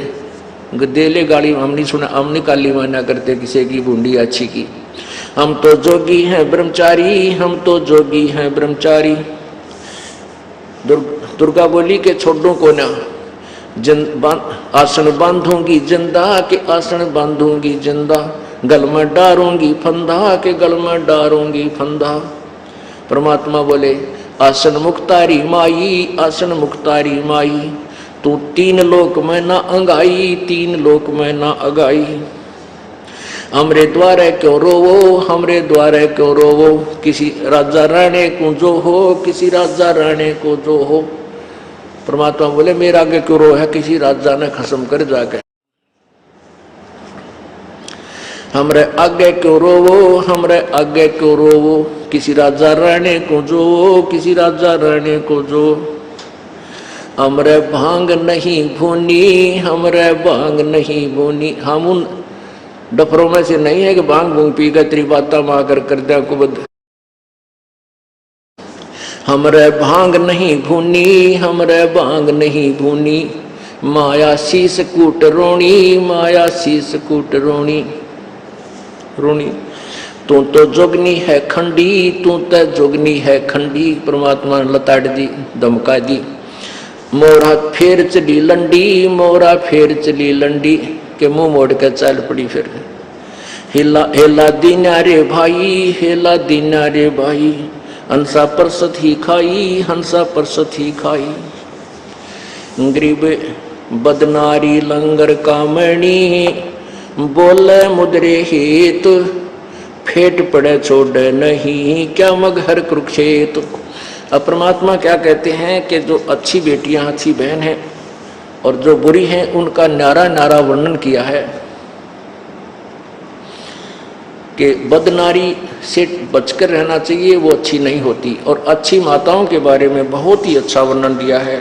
दे ले गाड़ी, हम नहीं सुना, हम नहीं काली माना करते किसी की बूंदी अच्छी की। हम तो जोगी हैं ब्रह्मचारी, हम तो जोगी हैं ब्रह्मचारी। दुर्गा बोली के छोड़ो को ना, आसन बांधूंगी जिंदा के आसन बांधूंगी जिंदा, गल में डारूंगी फंदा के गल में डारूंगी फंदा। परमात्मा बोले आसन मुक्तारी माई, आसन मुक्तारी माई, तू तीन लोक में ना अंगाई, तीन लोक में ना अगाई। हमरे द्वारे क्यों रोवो, हमरे द्वारे क्यों रोवो, किसी राजा राणे को जो हो, किसी राजा राणे को जो हो। परमात्मा बोले मेरा आगे क्यों रो है, किसी राजा ने खसम कर जाके। हमरे आगे क्यों रोवो, हमरे आगे क्यों रोवो, किसी राजा राणे को जो, किसी राजा राणे को जो। हमरे भांग नहीं भूनी, हमरे भांग नहीं भूनी। हम उन डफरों में से नहीं है कि भांग भूंग पी कर तेरी बाता माँ कर दे कुबद। हमरे भांग नहीं भूनी, हमरे भांग नहीं भूनी, माया शीस कूट रोणी, माया शीस कूट रोणी रोणी। तू तो जोगनी है खंडी, तू तो जोगनी है खंडी। परमात्मा ने लताड़ दी, धमका दी। मोरा फेर चली लंडी, मोरा फेर चली लंडी, के मुंह मोड़ के चल पड़ी। फिर हिला हेला दीना रे भाई, हेला दीना रे भाई, हंसा परसत ही खाई, हंसा परसत ही खाई। गरीब बदनारी लंगर कामणी, बोले मुद्रे हेत, फेट पड़े छोड़े नहीं, क्या मगहर कुरुक्षेत्र। अब परमात्मा क्या कहते हैं कि जो अच्छी बेटियां, अच्छी बहन हैं और जो बुरी हैं, उनका नारा नारा वर्णन किया है कि बदनारी से बचकर रहना चाहिए, वो अच्छी नहीं होती। और अच्छी माताओं के बारे में बहुत ही अच्छा वर्णन दिया है।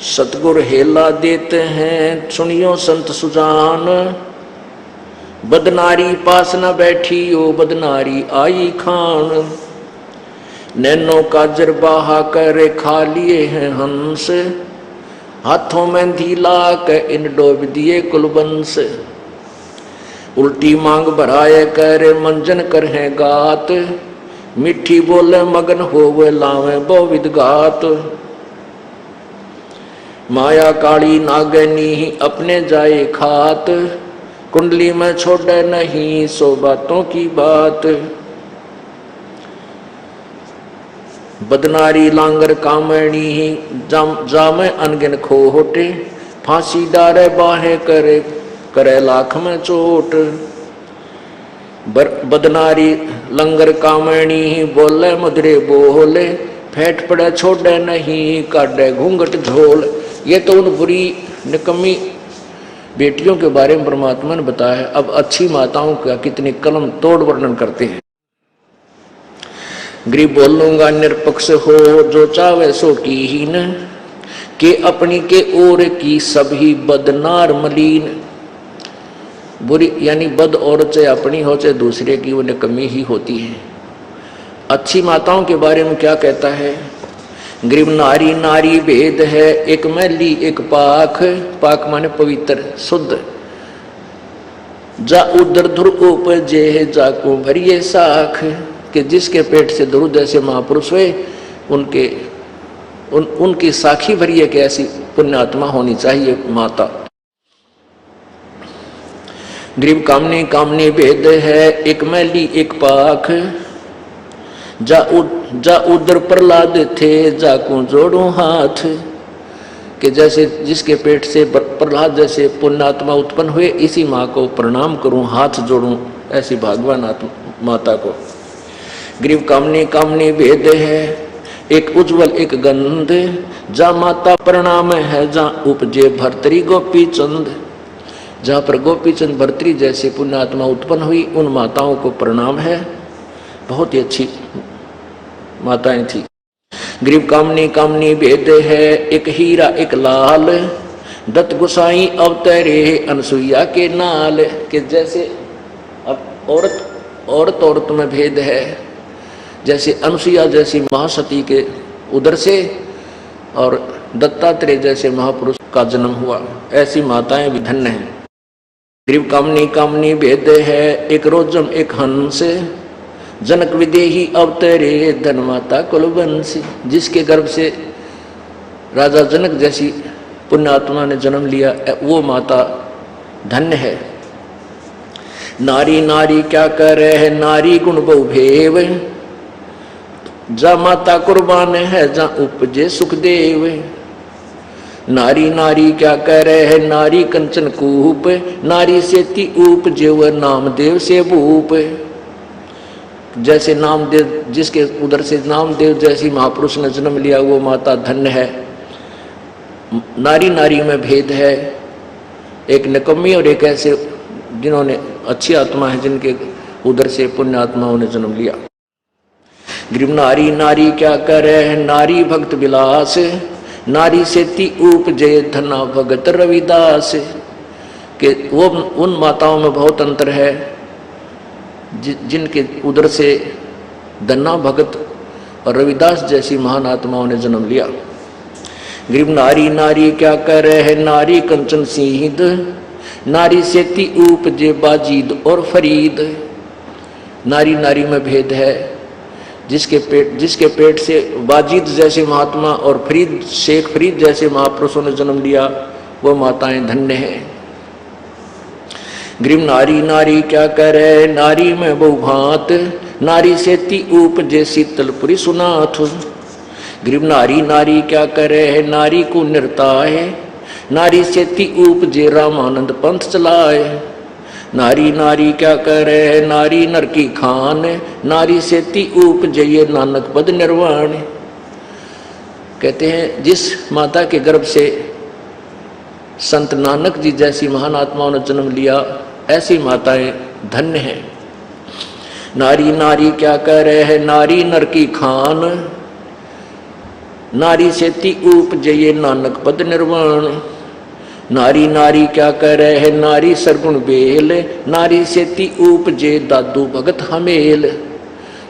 सतगुर हेला देते हैं सुनियो संत सुजान, बदनारी पास न बैठी ओ बदनारी आई खान। नैनो काजर बहा कर खा लिए हैं हंस, हाथों में धीला के इन डोब दिए कुलबंस। उल्टी मांग भराए कर मंजन कर है गात, मिठी बोले मगन होवे लावे बहुविध गात। माया काली नागनी अपने जाए खात, कुंडली में छोड़े नहीं सो बातों की बात। बदनारी लांगर कामणी जामे अनगिन खोटे, फांसी डारे बाहे करे करे लाख में चोट। बदनारी लंगर कामणी बोले मधुरे बोले, फेंट पड़े छोड़े नहीं काटे घूंघट झोल। ये तो उन बुरी निकम्मी बेटियों के बारे में परमात्मा ने बताया। अब अच्छी माताओं का कितनी कलम तोड़ वर्णन करते हैं। गरीब बोलूंगा निरपक्ष हो, जो चावे सो कीहीन, के अपनी के ओर की सभी बदनार मलीन। बुरी यानी बद औरत चाहे अपनी हो चाहे दूसरे की, वो निकम्मी ही होती है। अच्छी माताओं के बारे में क्या कहता है? ग्रीव नारी नारी भेद है, एक मैली एक पाक। पाक माने पवित्र शुद्ध। जा उदर ध्रुव उपजे जाको भरिए साख, कि जिसके पेट से ध्रुव जैसे महापुरुष हुए उनकी साखी भरिए कि ऐसी पुण्यात्मा होनी चाहिए माता। ग्रीव कामनी कामनी भेद है, एक मैली एक पाख। जा उदर प्रहलाद थे जाको जोड़ो हाथ, कि जैसे जिसके पेट से प्रहलाद जैसे पुण्यात्मा उत्पन्न हुए, इसी माँ को प्रणाम करूं, हाथ जोड़ूं, ऐसी भागवान माता को। ग्रीव कामनी कामनी भेद है, एक उज्जवल एक गंध। जा माता प्रणाम है जा उपजे भर्तरी गोपी चंद, जहाँ पर गोपी चंद भर्तरी जैसे पुण्यात्मा उत्पन्न हुई, उन माताओं को प्रणाम है। बहुत ही अच्छी माताएं थी। ग्रीव कामनी कामनी भेद है, एक हीरा एक लाल। दत्त गोसाई अवतरे अनसुईया के नाल, कि जैसे अब औरत में भेद है, जैसे अनसुईया जैसी महासती के उदर से और दत्तात्रेय जैसे महापुरुष का जन्म हुआ, ऐसी माताएं भी धन्य हैं। ग्रीव कामनी कामनी भेद है, एक रोजम एक हंस। जनक विदेही अवतरे धन माता कुलवंश, जिसके गर्भ से राजा जनक जैसी पुण्यात्मा ने जन्म लिया, वो माता धन्य है। नारी नारी क्या करे है, नारी गुण बहुभेव। जा माता कुर्बान है जा उपजे सुखदेव। नारी नारी क्या करे है, नारी कंचन कूप। नारी से ती उपजे व नामदेव से भूप। जैसे नामदेव, जिसके उधर से नामदेव जैसी महापुरुष ने जन्म लिया, वो माता धन्य है। नारी नारी में भेद है, एक निकम्मी और एक ऐसे जिन्होंने अच्छी आत्मा है, जिनके उधर से पुण्य आत्माओं ने जन्म लिया। ग्रीव नारी नारी क्या करे है, नारी भक्त विलास। नारी से ती उपजे धना भगत रविदास, के वो उन माताओं में बहुत अंतर है जिनके उदर से धन्ना भगत और रविदास जैसी महान आत्माओं ने जन्म लिया। ग्रीव नारी नारी क्या करे है, नारी कंचन सीध। नारी से ती उपजे बाजीद और फरीद। नारी नारी में भेद है, जिसके पेट से बाजीद जैसे महात्मा और फरीद शेख फरीद जैसे महापुरुषों ने जन्म लिया, वो माताएं धन्य हैं। ग्रीव नारी नारी क्या करे, नारी में बहुभांत। नारी से ती उपजे शीतलपुरी सुनाथ। ग्रीव नारी नारी क्या करे है, नारी को निर्ताए। नारी से ती उपजे रामानंद पंथ चलाए। नारी नारी क्या करे है, नारी नर की खान। नारी से ती उपजे ये नानक पद निर्वाण। कहते हैं जिस माता के गर्भ से संत नानक जी जैसी महान आत्माओं ने जन्म लिया, ऐसी माताएं धन्य हैं। नारी नारी क्या कह रहे हैं, नारी नर की खान। नारी से ती उपजे ये नानक पद निर्वाण। नारी नारी क्या कह रहे हैं, नारी सरगुण बेल। नारी से ती उपजे दादू भगत हमेल।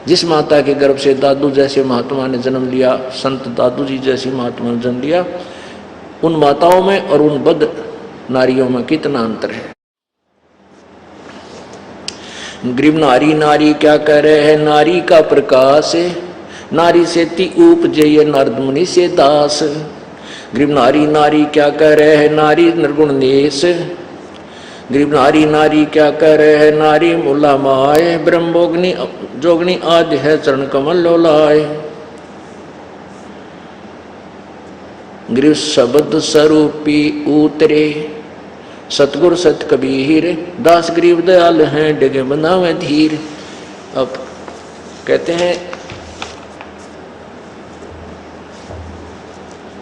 जिस माता के गर्भ से दादू जैसे महात्मा ने जन्म लिया, संत दादू जी जैसी महात्मा ने जन्म लिया, उन माताओं में और उन बद नारियों में कितना अंतर है। ग्रीव नारी नारी क्या कह रहे हैं, नारी का प्रकाश। नारी से ती उपजे ये नारद मुनि से दास। ग्रीव नारी नारी क्या कह रहे हैं, नारी निर्गुण नेश। ग्रीव नारी नारी क्या कह रहे हैं, नारी मूला माए। ब्रह्मोग्नि जोगनी आदि है चरण कमल लोलाए। ग्रीव शब्द स्वरूपी उतरे। सतगुर सत कबीर दास गरीब दयाल हैं, डिगे बनावे धीर। अब कहते हैं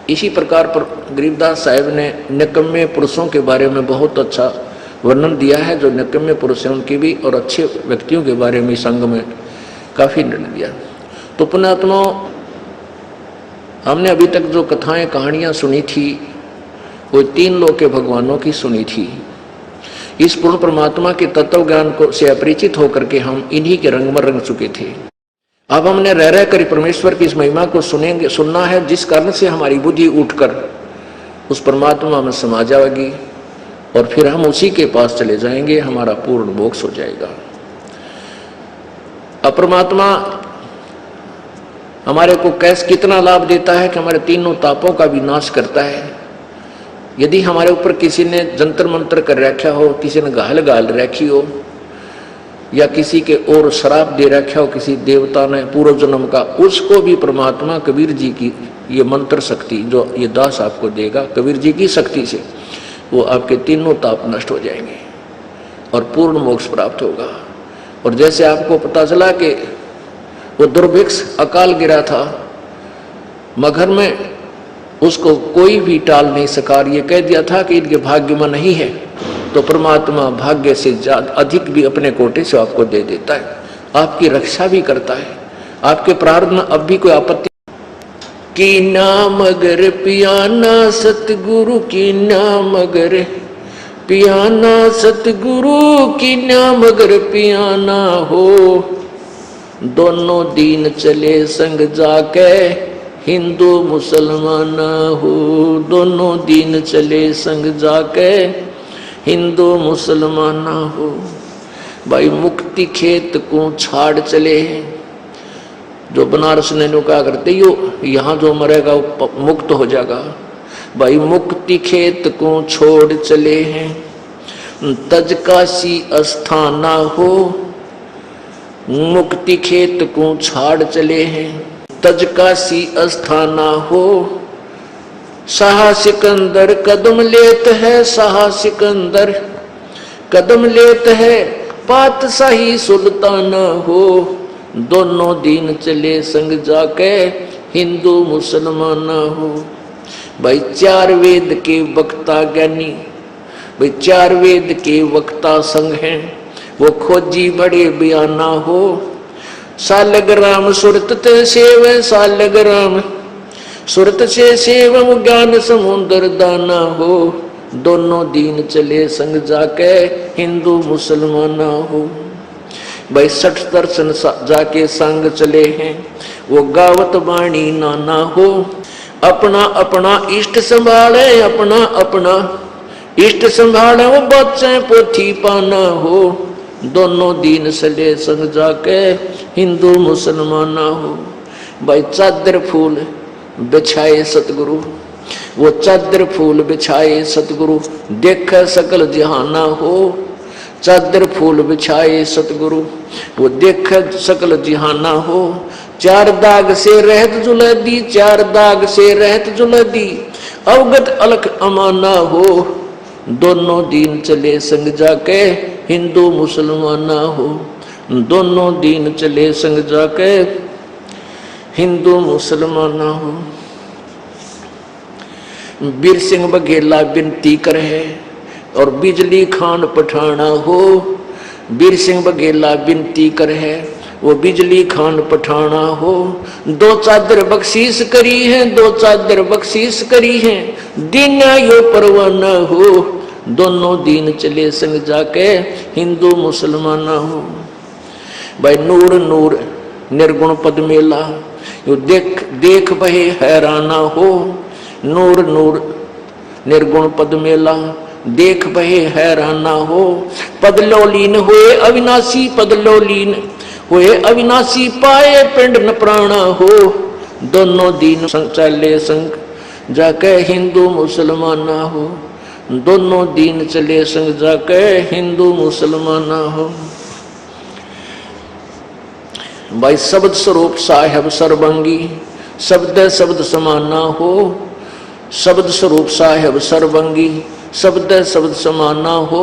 इसी प्रकार पर गरीबदास साहिब ने निकम्मे पुरुषों के बारे में बहुत अच्छा वर्णन दिया है। जो निकम्मे पुरुष हैं उनकी भी और अच्छे व्यक्तियों के बारे में संग में काफी निर्णय दिया। तो पुण्यात्माओं, हमने अभी तक जो कथाएं कहानियां सुनी थी वो 3 लोक के भगवानों की सुनी थी। इस पूर्ण परमात्मा के तत्व ज्ञान को से अपरिचित होकर के हम इन्हीं के रंग में रंग चुके थे। अब हमने रह कर परमेश्वर की इस महिमा को सुनना है, जिस कारण से हमारी बुद्धि उठकर उस परमात्मा में समा जाएगी और फिर हम उसी के पास चले जाएंगे, हमारा पूर्ण मोक्ष हो जाएगा। अब परमात्मा हमारे को कितना लाभ देता है कि हमारे तीनों तापों का विनाश करता है। यदि हमारे ऊपर किसी ने जंतर मंत्र कर रखा हो, किसी ने गाल रखी हो, या किसी के और शराब दे रखा हो किसी देवता ने पूर्व जन्म का, उसको भी परमात्मा कबीर जी की ये मंत्र शक्ति जो ये दास आपको देगा, कबीर जी की शक्ति से वो आपके तीनों ताप नष्ट हो जाएंगे और पूर्ण मोक्ष प्राप्त होगा। और जैसे आपको पता चला कि वो दुर्भिक्ष अकाल गिरा था मगर में, उसको कोई भी टाल नहीं सका, ये कह दिया था कि इनके भाग्य में नहीं है, तो परमात्मा भाग्य से अधिक भी अपने कोटे से आपको दे देता है, आपकी रक्षा भी करता है। आपके प्रारब्ध में अब भी कोई आपत्ति की नाम अगर पियाना सतगुरु की नाम अगर पियाना सतगुरु की नाम अगर पियाना हो, दोनों दीन चले संग जाके हिंदू मुसलमान हो, दोनों दीन चले संग जाके हिंदू मुसलमान हो। भाई मुक्ति खेत को छाड़ चले हैं, जो बनारस ने कहा करते यो यहाँ जो मरेगा वो मुक्त हो जाएगा। भाई मुक्ति खेत को छोड़ चले हैं, तज काशी अस्थाना हो, मुक्ति खेत को छाड़ चले हैं, तज काशी अस्थाना हो। शाह सिकंदर कदम लेत है, शाह सिकंदर कदम लेत है, पातशाही सुल्ताना हो, दोनों दीन चले संग जाके हिंदू मुसलमान हो। भाई 4 वेद के वक्ता ज्ञानी, भाई 4 वेद के वक्ता संग हैं, वो खोजी बड़े बयाना हो। सालग्राम सुरत ते सेव, सालग्राम सुरत से सेवम ज्ञान समुद्र दाना हो, दोनों दीन चले संग जाके हिंदू मुसलमान हो। भाई 60 दर्शन जाके संग चले हैं, वो गावत बाणी नाना हो। अपना अपना इष्ट संभाले, अपना अपना इष्ट संभाले, वो बच्चे पोथी पाना हो, दोनों दीन चले संग जाके हिंदू मुसलमान हो। भाई चादर फूल बिछाए सतगुरु, वो चादर फूल बिछाए सतगुरु, देख सकल जहाना हो। चादर फूल बिछाए सतगुरु, वो देख सकल जहाना हो। 4 दाग से रहत जुलदी, 4 दाग से रहत जुलदी, अवगत अलख अमाना हो, दोनों दीन चले संग जाके हिंदू मुसलमान हो, दोनों दीन चले संग जाके हिंदू मुसलमान हो। बीर सिंह बघेला विनती करे और बिजली खान पठाना हो। बीर सिंह बघेला विनती करे, वो बिजली खान पठाना हो। 2 चादर बख्शीश करी है, 2 चादर बख्शीश करी है, दीना यो परवाना हो, दोनों दीन चले संग जाके हिंदू मुसलमान हो। भाई नूर नूर निर्गुण पद मेला, यो देख देख बहे हैराना हो। नूर नूर निर्गुण पद मेला, देख बहे हैराना हो। पदलोलीन हुए अविनाशी, पदलोलीन हुए अविनाशी, पाए पिंड न प्राणा हो, दोनों दीन चले संग जाके हिंदू मुसलमान हो, दोनों दीन चले संग जाके हिंदू मुसलमान हो। भाई शब्द स्वरूप साहेब सर्वंगी, शब्द शब्द समाना हो। शब्द स्वरूप साहेब सर्वंगी, शब्द शब्द समाना हो।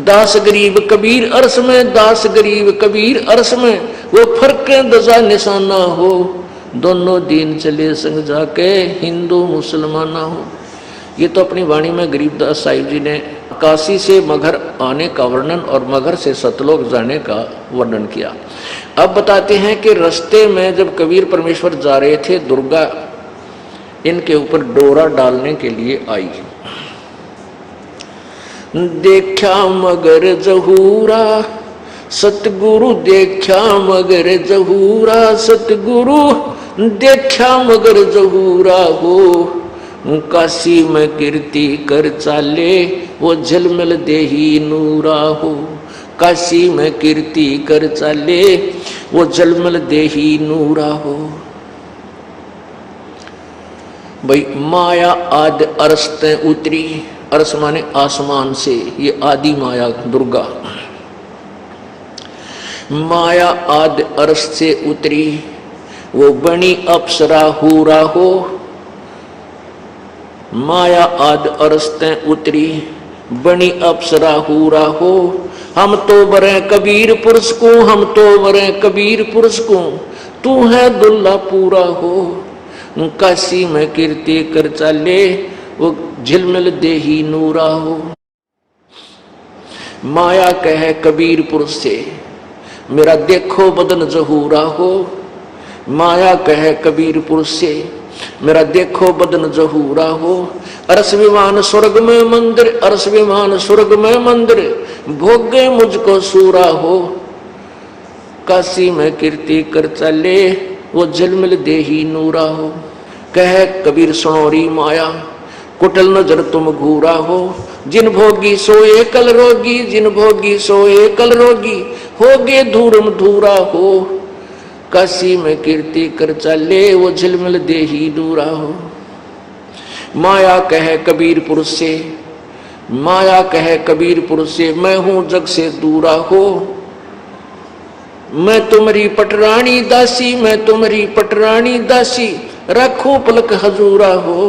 दास गरीब कबीर अरस में, दास गरीब कबीर अरस में, वो फर्क दजा निशाना हो, दोनों दीन चले संग जाके हिंदू मुसलमान हो। ये तो अपनी वाणी में गरीबदास साहिब जी ने काशी से मगहर आने का वर्णन और मगहर से सतलोक जाने का वर्णन किया। अब बताते हैं कि रास्ते में जब कबीर परमेश्वर जा रहे थे दुर्गा इनके ऊपर डोरा डालने के लिए आई। देखा मगर जहूरा सतगुरु, देखा मगर जहूरा सतगुरु, देखा मगर जहूरा हो। काशी में कीर्ति कर चाले वो झलमल देही नूरा हो। काशी में कीर्ति कर चाले वो झलमल देही नूरा हो। भाई माया आदि अरस्ते उतरी, अरस माने आसमान से, ये आदि माया दुर्गा। माया आदि अरस से उतरी वो बनी अप्सरा हूरा हो। माया आदि अरस्ते उतरी बनी अप्सरा हूरा हो। हम तो बरे कबीर पुरुष को, हम तो बरे कबीर पुरुष को, तू है दुल्ला पूरा हो। काशी में कीर्ति कर चाले वो झिलमिल देही नूरा हो। माया कहे कबीर पुरुष से, मेरा देखो बदन जहूरा हो। माया कहे कबीर पुरुष से, मेरा देखो बदन जहूरा हो। अरस विमान स्वर्ग में मंदिर, अरस विमान स्वर्ग में मंदिर, भोगे मुझको सूरा हो। काशी में कीर्ति कर चले वो झिलमिल देही नूरा हो। कह कबीर सुनोरी माया, कुटल नजर तुम घूरा हो। जिन भोगी सोए कल रोगी, जिन भोगी सोए कल रोगी, होगे धूरम धूरा हो। काशी में कीर्ति कर चले वो झिलमिल देही नूरा हो। माया कहे कबीर पुरुष से, माया कहे कबीर पुरुष से, मैं हूं जग से दूरा हो। मैं तुम्हारी पटरानी दासी, मैं तुम्हारी पटरानी दासी, रखो पलक हजूरा हो।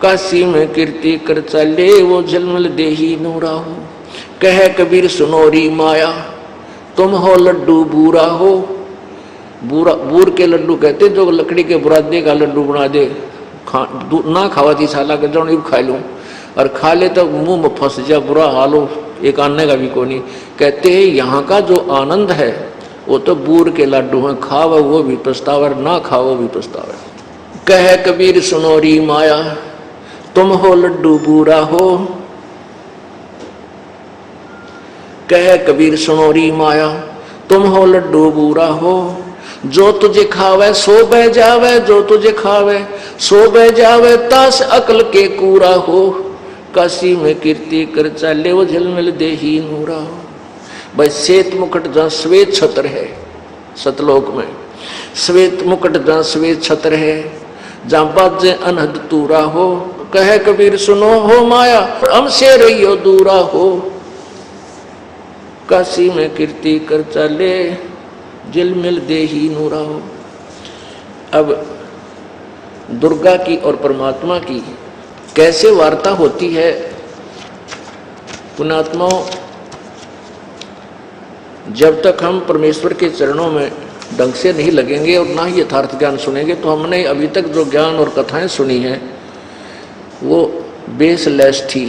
काशी में कीर्ति कर चले वो झिलमिल देही नूरा हो। कह कबीर सुनोरी माया, तुम हो लड्डू बूरा हो। बूरा, बूर के लड्डू कहते जो लकड़ी के बुरादे का लड्डू बना दे, ना खावा थी साला के जो खा लूं, और खा ले तो मुंह में फंस जा, बुरा हाल हो, एक आने का भी को नहीं। कहते हैं यहाँ का जो आनंद है वो तो बूर के लड्डू हैं, खाओ वो भी पछतावा, ना खाओ भी पछतावा। कह कबीर सुनोरी माया, तुम हो लड्डू बूरा हो। कह कबीर सुनोरी माया, तुम हो लड्डू बूरा हो। जो तुझे खावे सो बह जावे, जो तुझे खावे सो बह जावे, तास अकल के कूरा हो। काशी में कीर्ति कर चले वो झिलमिल देही नूरा हो। भाई श्वेत मुकुट जहाँ श्वेत छत्र है, सतलोक में श्वेत मुकुट जहाँ श्वेत छत्र है, जहाँ बाजे अनहद तूरा हो। कहे कबीर सुनो हो माया, हमसे रहियो दूरा हो। काशी में कीर्ति कर चले झिलमिल देही नूरा हो। अब दुर्गा की और परमात्मा की कैसे वार्ता होती है, पुण्यात्माओं, जब तक हम परमेश्वर के चरणों में ढंग से नहीं लगेंगे और ना ही यथार्थ ज्ञान सुनेंगे, तो हमने अभी तक जो ज्ञान और कथाएं सुनी हैं वो बेसलेस थी।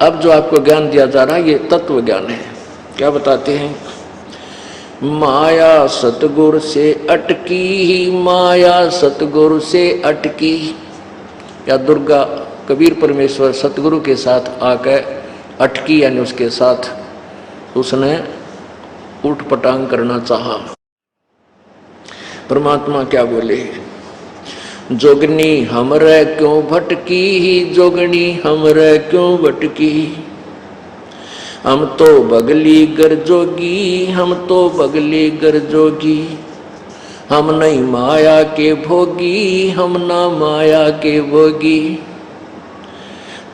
अब जो आपको ज्ञान दिया जा रहा है ये तत्व ज्ञान है। क्या बताते हैं? माया सतगुरु से अटकी, माया सतगुरु से अटकी। या दुर्गा कबीर परमेश्वर सतगुरु के साथ आकर अटकी, यानी उसके साथ उसने उठ पटांग करना चाहा। परमात्मा क्या बोले? जोगनी हमरे क्यों भटकी, जोगनी हमरे क्यों भटकी। हम तो बगली गर जोगी, हम तो बगली गर जोगी। हम नहीं माया के भोगी, हम ना माया के भोगी।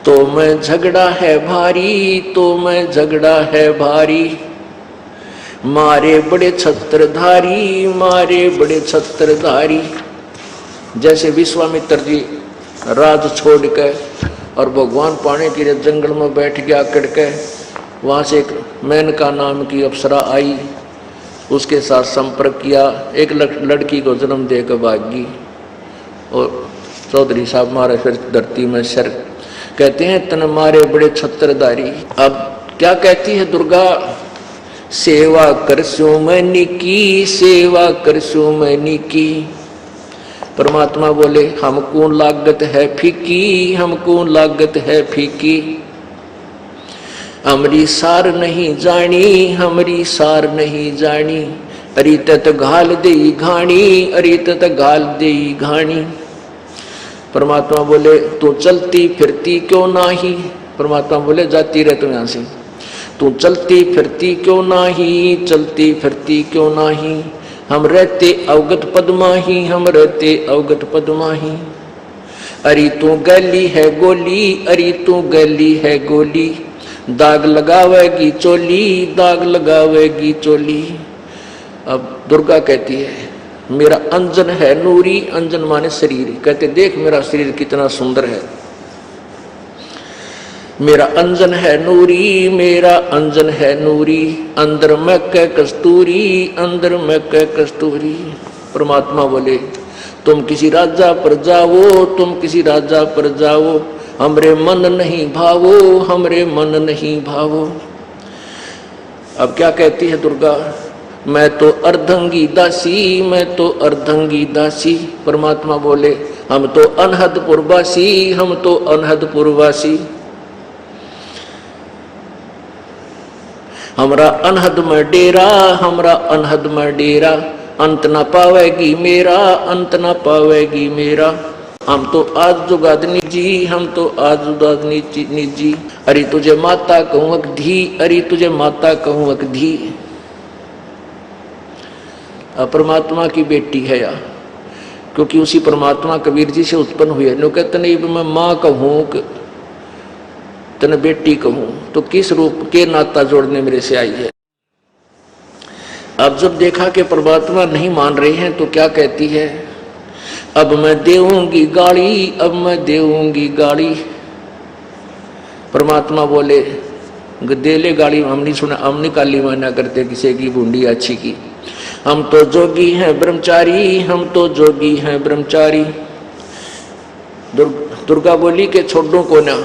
तो मैं झगड़ा है भारी, तो मैं झगड़ा है भारी। मारे बड़े छत्रधारी, मारे बड़े छत्रधारी। जैसे विश्वामित्र जी राज छोड़ के और भगवान पाने के लिए जंगल में बैठ गया अकड़ के, वहाँ से एक मेनका नाम की अप्सरा आई, उसके साथ संपर्क किया, एक लड़की को जन्म देकर भागी और चौधरी साहब मारे फिर धरती में सर। कहते हैं तन मारे बड़े छत्रधारी। अब क्या कहती है दुर्गा? सेवा करसो मैनी की, सेवा करसो मैनी की। परमात्मा बोले हमको लागत है फीकी, हमको लागत है फीकी, हमरी सार नहीं जानी, हमरी सार नहीं जानी, अरी तत घाल दे घाणी, अरी तत घाल दे घाणी। परमात्मा बोले तू चलती फिरती क्यों नाही, परमात्मा बोले जाती रह तू यहां से, तू चलती फिरती क्यों नाही, चलती फिरती क्यों नाही, हम रहते अवगत पद्माही, हम रहते अवगत पद्माही। अरे तू गली है गोली, अरे तू गली है गोली, दाग लगावेगी चोली, दाग लगावेगी चोली। अब दुर्गा कहती है मेरा अंजन है नूरी, अंजन माने शरीर, कहते देख मेरा शरीर कितना सुंदर है, मेरा अंजन है नूरी, मेरा अंजन है नूरी, अंदर में कै कस्तूरी, अंदर में कै कस्तूरी। परमात्मा बोले तुम किसी राजा पर जाओ, तुम किसी राजा पर जाओ, हमरे मन नहीं भावो, हमरे मन नहीं भावो। अब क्या कहती है दुर्गा, मैं तो अर्धंगी दासी, मैं तो अर्धंगी दासी। परमात्मा बोले हम तो अनहदपुर वासी, हम तो अनहदपुर वासी, हमरा अनहद में डेरा, हमरा अनहद में डेरा, अंत न पावेगी मेरा, अंत न पावेगी मेरा। हम तो आज जुगादनी जी, हम तो आज जुगादनी जी, अरे तुझे माता कहूँ अकधी, अरे तुझे माता कहूँ अकधी। परमात्मा की बेटी है या, क्योंकि उसी परमात्मा कबीर जी से उत्पन्न हुई है। नो कहते नहीं मैं माँ कहूँ तने बेटी कहूँ, तो किस रूप के नाता जोड़ने मेरे से आई है। अब जब देखा कि परमात्मा नहीं मान रहे हैं तो क्या कहती है, अब मैं देऊंगी गाड़ी, अब मैं देऊंगी गाड़ी। परमात्मा बोले दे ले गाड़ी, हम नहीं सुना, हम नहीं काली माना करते किसी की बूंदी अच्छी की, हम तो जोगी हैं ब्रह्मचारी, हम तो जोगी हैं ब्रह्मचारी। दुर्गा बोली के छोड़ो को ना,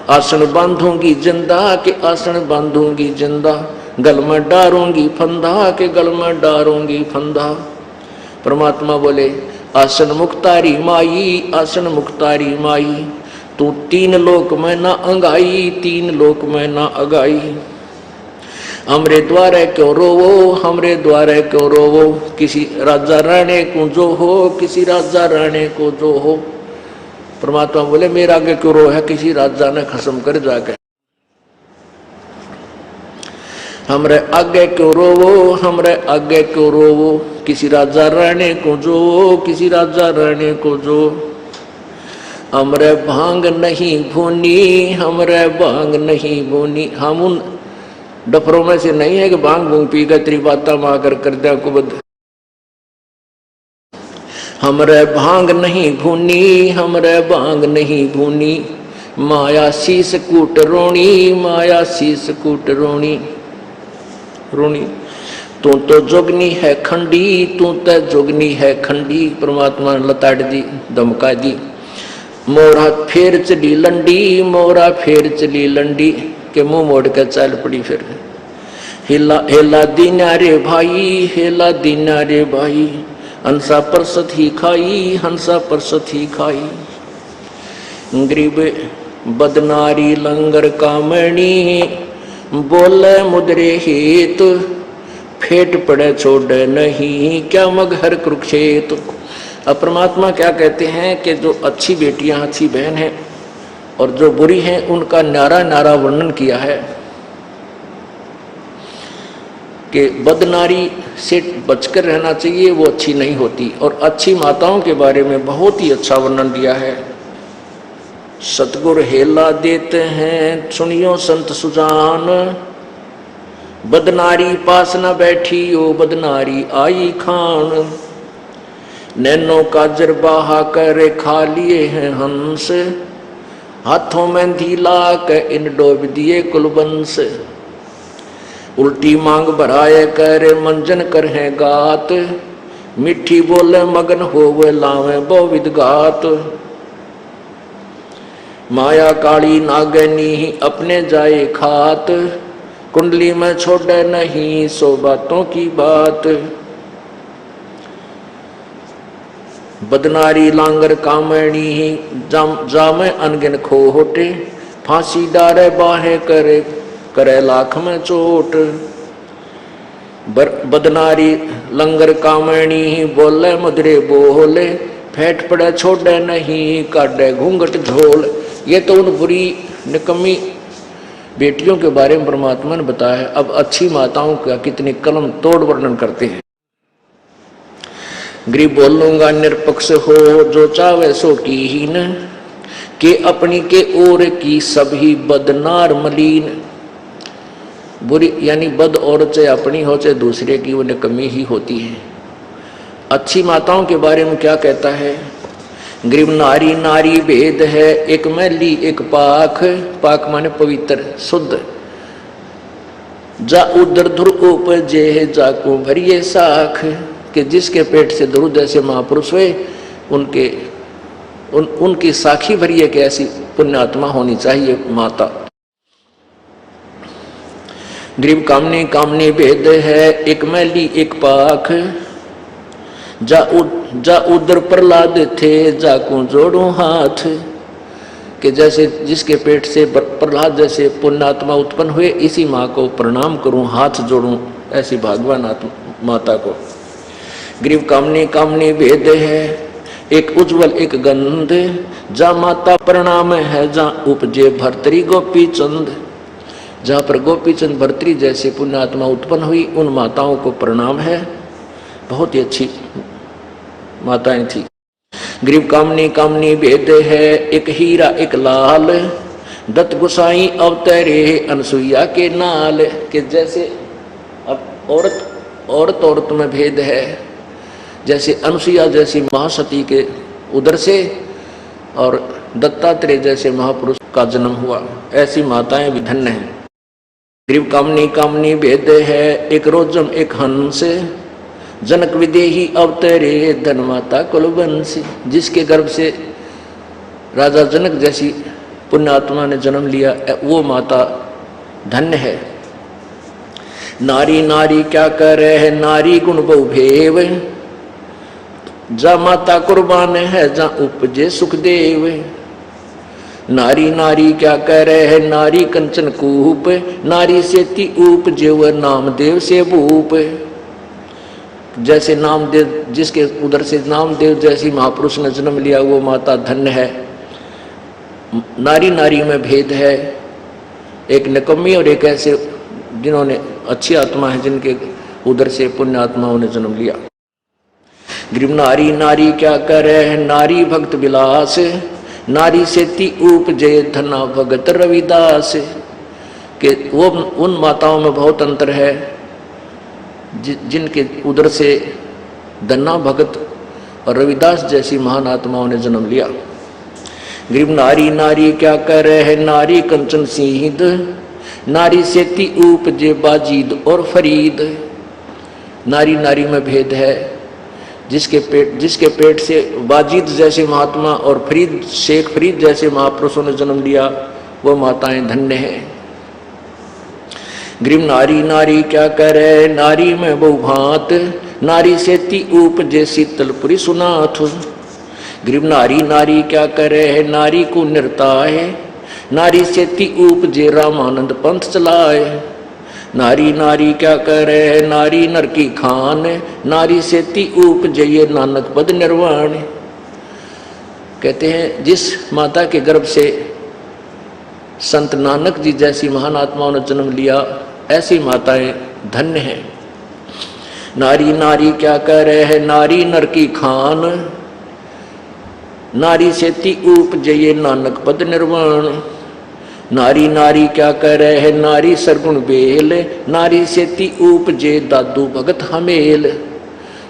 आसन बांधूंगी जिंदा के आसन बांधूंगी जिंदा, गल में डारूंगी फंदा के गल में डारूंगी फंदा। परमात्मा बोले आसन मुक्तारी माई, आसन मुक्तारी माई, तू तीन लोक में ना अंगाई, तीन लोक में ना अगाई। हमरे द्वारे क्यों रोवो, हमरे द्वारे क्यों रोवो, किसी राजा राणे को जो हो, किसी राजा राणे को जो हो। परमात्मा बोले मेरा आगे क्यों रो है, किसी राजा ने खसम कर जाके। हमरे आगे क्यों रोवो, हमरे आगे क्यों रोवो, किसी राजा राणे को जो, किसी राजा राणे को जो। हमरे भांग नहीं भूनी, हमरे भांग नहीं भूनी। हम उन डफरों में से नहीं है कि भांग भूंग पी कर तेरी बाता माँ कर दे को बद। हमरे भांग नहीं भूनी, हमरे भांग नहीं भूनी, माया शीस कूट रोणी, माया शीस कूट रोणी रोणी। तू तो जोगनी है खंडी, तू तो जोगनी है खंडी। परमात्मा ने लताड़ दी, धमका दी। मोरा फेर चली लंडी, मोरा फेर चली लंडी, के मुंह मोड़ के चल पड़ी। फिर हिला हिला दीना रे भाई, हिला दीना रे भाई, हंसा परसत ही खाई, हंसा परसत ही खाई। गरीब बदनारी लंगर कामणी, बोले मुद्रे हेत, फेट पड़े छोड़े नहीं, क्या मगहर कुरुक्षेत्र। अब परमात्मा क्या कहते हैं कि जो अच्छी बेटियां, अच्छी बहन हैं और जो बुरी हैं, उनका नारा नारा वर्णन किया है कि बदनारी से बचकर रहना चाहिए, वो अच्छी नहीं होती। और अच्छी माताओं के बारे में बहुत ही अच्छा वर्णन दिया है। सतगुर हेला देते हैं सुनियो संत सुजान, बदनारी पास न बैठी ओ बदनारी आई खान। नैनो काजर बाहा कर खा लिए हैं हंस, हाथों में धीला के इन डोब दिए कुलबंस। उल्टी मांग भराए कर मंजन कर है गात, मिठी बोले मगन होवे लावे बहुविध घात। माया काली नागनी अपने जाए खात, कुंडली में छोड़े नहीं सो बातों की बात। बदनारी लांगर कामणी ही जामे अनगिन खोटे, फांसी डारे बाहे करे करे लाख में चोट। बदनारी लंगर कामणी ही बोले मधुरे बोले, फेंट पड़े छोड़े नहीं काटे घूंघट झोल। ये तो उन बुरी निकम्मी बेटियों के बारे में परमात्मा ने बताया है। अब अच्छी माताओं का कितनी कलम तोड़ वर्णन करते हैं। गरीब बोलूंगा निरपक्ष हो जो चावे सो की ही न, के अपनी के ओर की सभी बदनार मलीन। बुरी यानी बद औरत चाहे अपनी हो चाहे दूसरे की, वो निकम्मी ही होती है। अच्छी माताओं के बारे में क्या कहता है? गरीब नारी नारी भेद है, एक मैली एक पाख। पाक माने पवित्र शुद्ध। जा उदर धुर उपजे जाको भरिए साख, कि जिसके पेट से दुरुद ऐसे महापुरुष हुए उनकी साखी भरी एक ऐसी पुण्यात्मा होनी चाहिए माता। गरीब कामनी कामनी भेद है, एक मैली एक पाख। जा उदर प्रहलाद थे जाकू जोड़ू हाथ, कि जैसे जिसके पेट से प्रहलाद जैसे पुण्यात्मा उत्पन्न हुए, इसी माँ को प्रणाम करूं, हाथ जोड़ूं, ऐसी भागवान माता को। गरीब कामनी कामनी भेद है, एक उज्जवल एक गंध। जा माता प्रणाम है जा उपजे भर्तरी गोपी चंद। जहाँ पर गोपी चंद भर्तरी जैसे पुण्यात्मा उत्पन्न हुई, उन माताओं को प्रणाम है। बहुत ही अच्छी माताएं थी। गरीब कामनी कामनी भेद है, एक हीरा एक लाल। दत्त गुसाई अवतरे अनसुईया के नाल, के जैसे अब औरत औरत में भेद है। जैसे अनसुईया जैसी महासती के उदर से और दत्तात्रेय जैसे महापुरुष का जन्म हुआ, ऐसी माताएं भी धन्य हैं। गरीब कामनी कामनी भेद है, एक रोजम एक हंस। जनक विदेही अवतरे धनमाता कुलवंशी। जिसके गर्भ से राजा जनक जैसी पुण्यात्मा ने जन्म लिया, वो माता धन्य है। नारी नारी क्या करे है, नारी गुण बहुभेव। जा माता कुर्बान है जा उपजे सुखदेव। नारी नारी क्या कह रहे है, नारी कंचन कूप। नारी से ती उपजे व नामदेव से भूप। जैसे नामदेव जिसके उधर से नामदेव जैसी महापुरुष ने जन्म लिया, वो माता धन्य है। नारी नारी में भेद है, एक निकम्मी और एक ऐसे जिन्होंने अच्छी आत्मा है, जिनके उधर से पुण्य आत्माओं ने जन्म लिया। गरीब नारी नारी क्या करे है, नारी भक्त विलास। नारी से ती उपजे धना भगत रविदास। के वो उन माताओं में बहुत अंतर है जिनके उदर से धन्ना भगत और रविदास जैसी महान आत्माओं ने जन्म लिया। गरीब नारी नारी क्या कह रहे हैं, नारी कंचन सीध। नारी से ती उपजे बाजीद और फरीद। नारी नारी में भेद है, जिसके पेट से बाजीद जैसे महात्मा और फरीद शेख फरीद जैसे महापुरुषों ने जन्म लिया, वो माताएं धन्य हैं। गरीब नारी नारी क्या कह रहे, नारी में बहुभांत। नारी से ती उपजे शीतलपुरी सुनाथ। गरीब नारी नारी क्या कह रहे, नारी को निर्ताय। नारी से ती उपजे रामानंद पंथ चलाए। नारी नारी क्या कह रहे, नारी नर की खान। नारी से ती उपजे ये नानक पद निर्वाण। कहते हैं जिस माता के गर्भ से संत नानक जी जैसी महान आत्माओं ने जन्म लिया, ऐसी माताएं धन्य हैं। नारी नारी क्या कह रहे हैं, नारी नर की खान। नारी से ती उपजे ये नानक पद निर्वाण। नारी नारी क्या कह रहे हैं, नारी सरगुण बेल। नारी से ती उपजे दादू भगत हमेल।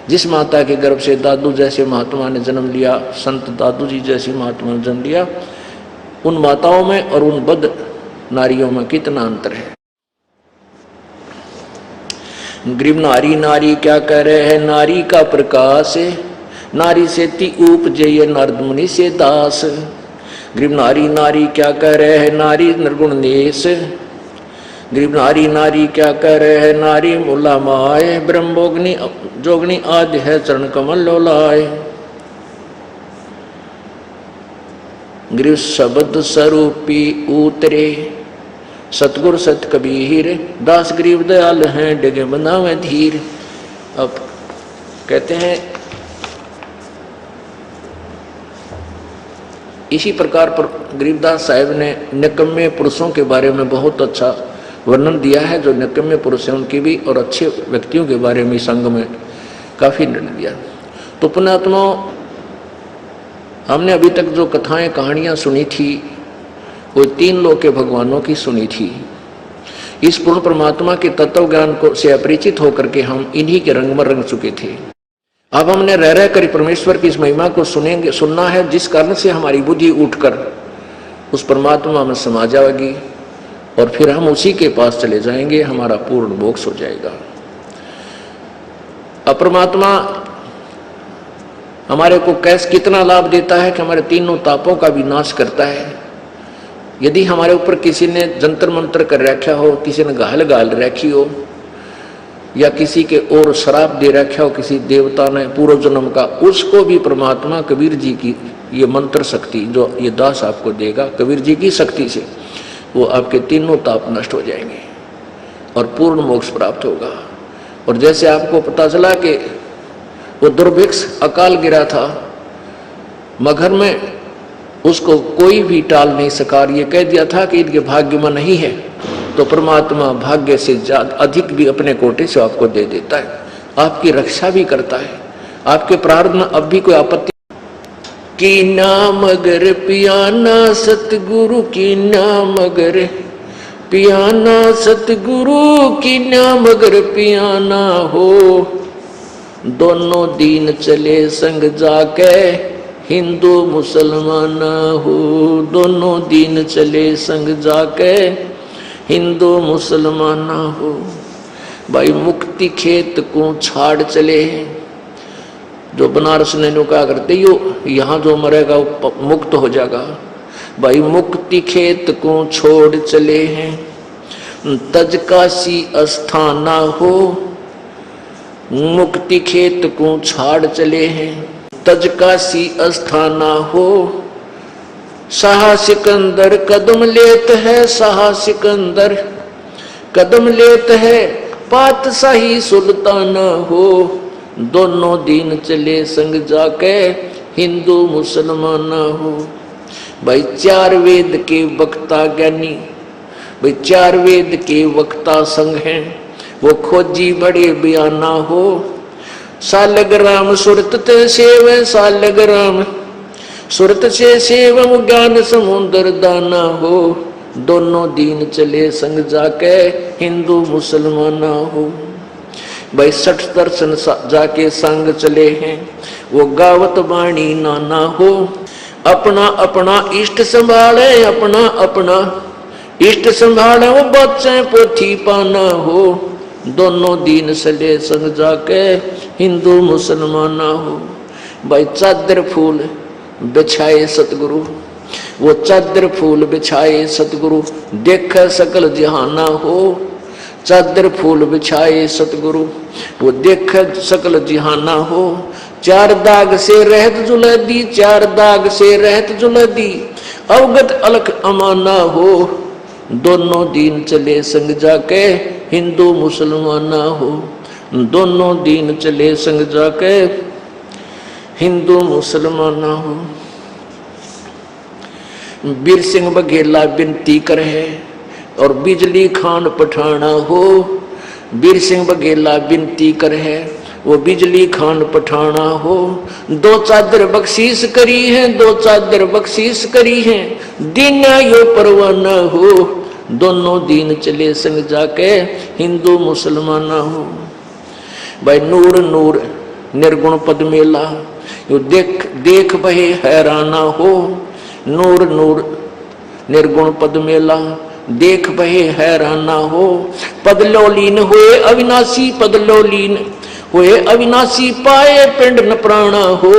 जिस माता के गर्भ से दादू जैसे महात्मा ने जन्म लिया, संत दादू जी जैसी महात्मा ने जन्म लिया, उन माताओं में और उन बद नारियों में कितना अंतर है। गरीब नारी नारी क्या कह रहे हैं, नारी का प्रकाश। नारी से ती उपजे ये नारद मुनि से दास। गरीब नारी नारी क्या कह रहे हैं, नारी निर्गुण नेश। गरीब नारी नारी क्या कह रहे हैं, नारी मूला माए। ब्रह्मोग्नि जोगनी आदि है चरण कमल लोलाए। गृह शब्द स्वरूपी उतरे, सतगुर सत कबीर, दास गरीब दयाल हैं, डगे बनावे धीर। अब कहते हैं इसी प्रकार पर गरीबदास साहब ने निकम्मे पुरुषों के बारे में बहुत अच्छा वर्णन दिया है। जो निकम्मे पुरुष हैं उनकी भी और अच्छे व्यक्तियों के बारे में संग में काफी निर्णय दिया। तो पुण्यात्मा, हमने अभी तक जो कथाएं कहानियां सुनी थी वो तीन लोक के भगवानों की सुनी थी। इस पूर्ण परमात्मा के तत्व ज्ञान को से अपरिचित होकर के हम इन्हीं के रंग में रंग चुके थे। अब हमने रह कर परमेश्वर की इस महिमा को सुनना है, जिस कारण से हमारी बुद्धि उठकर उस परमात्मा में समा जाएगी और फिर हम उसी के पास चले जाएंगे, हमारा पूर्ण मोक्ष हो जाएगा। अब परमात्मा हमारे को कितना लाभ देता है कि हमारे तीनों तापों का विनाश करता है। यदि हमारे ऊपर किसी ने जंतर मंत्र कर रखा हो, किसी ने गाल रखी हो, या किसी के और शराब दे रखा हो किसी देवता ने पूर्व जन्म का, उसको भी परमात्मा कबीर जी की ये मंत्र शक्ति जो ये दास आपको देगा, कबीर जी की शक्ति से वो आपके तीनों ताप नष्ट हो जाएंगे और पूर्ण मोक्ष प्राप्त होगा। और जैसे आपको पता चला कि वो दुर्भिक्ष अकाल गिरा था मगर में, उसको कोई भी टाल नहीं सका, ये कह दिया था कि इनके भाग्य में नहीं है, तो परमात्मा भाग्य से ज्यादा अधिक भी अपने कोटे से आपको दे देता है, आपकी रक्षा भी करता है। आपके प्रारब्ध में अब भी कोई आपत्ति की नाम अगर पियाना सतगुरु की नाम अगर पियाना सतगुरु की नाम अगर पियाना हो, दोनों दीन चले संग जाके हिंदू मुसलमान हो, दोनों दीन चले संग जाके हिंदू मुसलमान हो। भाई मुक्ति खेत को छाड़ चले हैं, जो बनारस ने कहा करते यो यहाँ जो मरेगा वो मुक्त हो जाएगा। भाई मुक्ति खेत को छोड़ चले हैं, तज काशी अस्थाना हो, मुक्ति खेत को छाड़ चले हैं, तज काशी अस्थाना हो। शाह सिकंदर कदम लेत है, शाह सिकंदर कदम लेत है, पातशाही सुल्ताना हो, दोनों दीन चले संग जाके हिंदू मुसलमान हो। भाई चार वेद के वक्ता ज्ञानी, भाई चार वेद के वक्ता संग हैं, वो खोजी बड़े बयाना हो। सालग्राम सुरत ते सेव, सालग्राम सुरत से सेवम ज्ञान समुद्र दाना हो, दोनों दीन चले संग जाके हिंदू मुसलमान हो। भाई 60 दर्शन जाके संग चले हैं, वो गावत बाणी नाना हो। अपना अपना इष्ट संभाले, अपना अपना इष्ट संभाले, वो बच्चे पोथी पाना हो, दोनों दीन चले संग जाके हिंदू मुसलमान हो। भाई चादर फूल बिछाए सतगुरु, वो चादर फूल बिछाए सतगुरु, देख सकल जहाना हो। चादर फूल बिछाए सतगुरु, वो देख सकल जहाना हो। चार दाग से रहत जुलदी, चार दाग से रहत जुलदी, अवगत अलख अमाना हो, दोनों दीन चले संग जाके हिंदू मुसलमान हो, दोनों दीन चले संग जाके हिंदू मुसलमान हो। बीर सिंह बघेला विनती करे और बिजली खान पठाना हो। बीर सिंह बघेला विनती करे वो बिजली खान पठाना हो। दो चादर बख्शीश करी है, दो चादर बख्शीश करी है, दीना यो परवाना हो, दोनों दीन चले संग जाके हिंदू मुसलमान हो। भाई नूर नूर निर्गुण पद मेला, यो देख देख बहे हैराना हो। नूर नूर निर्गुण पद मेला, देख बहे हैराना हो। पदलोलीन हुए अविनाशी, पदलोलीन हुए अविनाशी, पाए पिंड न प्राणा हो,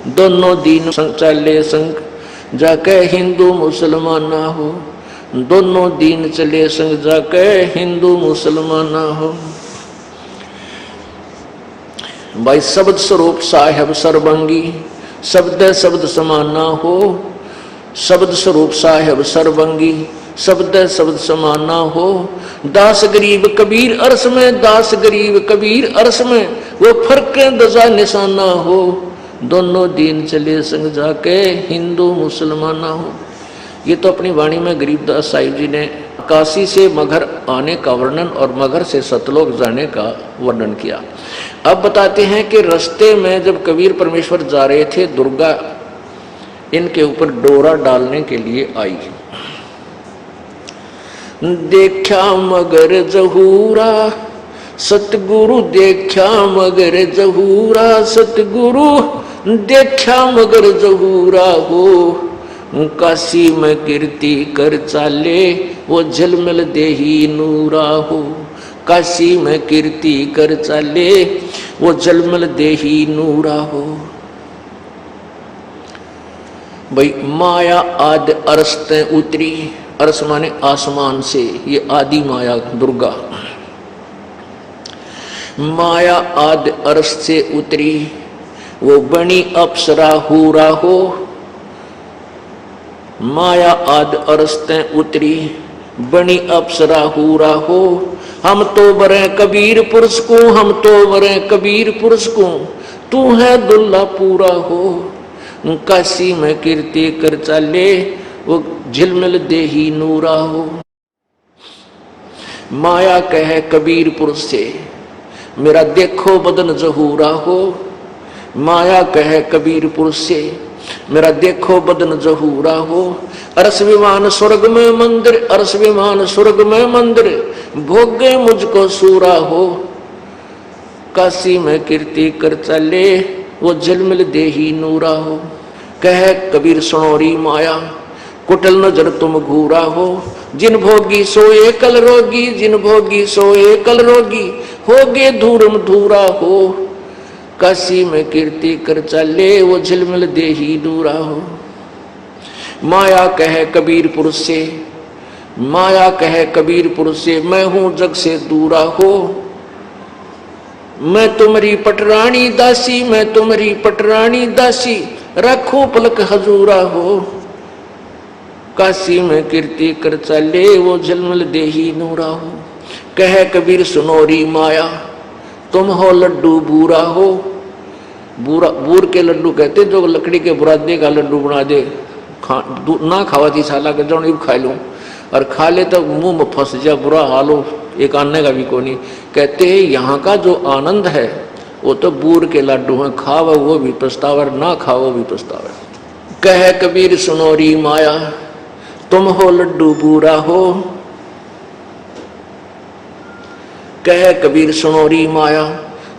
दोनों दीन चले संग जाके हिंदू मुसलमान हो, दोनों दीन चले संग जाके हिंदू मुसलमान हो। भाई शब्द स्वरूप साहेब सर्वंगी, शब्द शब्द समाना हो। शब्द स्वरूप साहेब सर्वंगी, शब्द शब्द समाना हो। दास गरीब कबीर अरस में, दास गरीब कबीर अरस में, वो फर्क दजा निशाना हो। दोनों दीन चले संग जाके, हिंदू मुसलमाना हो। ये तो अपनी वाणी में गरीबदास साहिब जी ने काशी से मगहर आने का वर्णन और मगहर से सतलोक जाने का वर्णन किया। अब बताते हैं कि रास्ते में जब कबीर परमेश्वर जा रहे थे, दुर्गा इनके ऊपर डोरा डालने के लिए आई। देखा मगर जहूरा सतगुरु, देखा मगर जहूरा सतगुरु, देखा मगर जहूरा हो। काशी में कीर्ति कर चाले, वो झलमल देही नूरा हो। काशी में कीर्ति कर चाले, वो झलमल देही नूरा हो। भाई माया आदि अरस ते उतरी, अरस माने आसमान से, ये आदि माया दुर्गा। माया आदि अरस से उतरी, वो बनी अप्सरा हूरा हो। माया आदि अरस ते उतरी, बनी अप्सरा हूरा हो। हम तो बरे कबीर पुरुष को, हम तो बरे कबीर पुरुष को, तू है दुल्ला पूरा हो। काशी में कीर्ति कर चाले, वो झिलमिल देही नूरा हो। माया कहे कबीर पुरुष से, मेरा देखो बदन जहूरा हो। माया कहे कबीर पुरुष से, मेरा देखो बदन जहूरा हो। अरस विमान स्वर्ग में मंदिर, अरस विमान स्वर्ग में मंदिर, भोगे मुझको सूरा हो। काशी में कीर्ति कर चले, वो झिलमिल देही नूरा हो। कह कबीर सुनोरी माया, कुटल नजर तुम घूरा हो। जिन भोगी सोए कल रोगी, जिन भोगी सोए कल रोगी, होगे धूरम धूरा हो। काशी में कीर्ति कर चले, वो झिलमिल देही नूरा हो। माया कहे कबीर पुरुष से, माया कहे कबीर पुरुष से, मैं हूं जग से दूरा हो। मैं तुम्हारी पटरानी दासी, मैं तुम्हारी पटरानी दासी, रखो पलक हजूरा हो। काशी में कीर्ति कर चले, वो झिलमिल देही नूरा हो। कहे कबीर सुनोरी माया, तुम हो लड्डू बूरा हो। बूरा बूर के लड्डू कहते जो लकड़ी के बुरादे का लड्डू बना दे, ना खावा थी साला के जो खा लूं, और खा ले तो मुंह में फंस जा, बुरा हाल हो, एक आने का भी को नहीं। कहते हैं यहाँ का जो आनंद है वो तो बूर के लड्डू हैं, खाओ वो भी पछतावर, ना खाओ भी पछतावर। कहे कबीर सुनोरी माया, तुम हो लड्डू बूरा हो। कहे कबीर सुनोरी माया,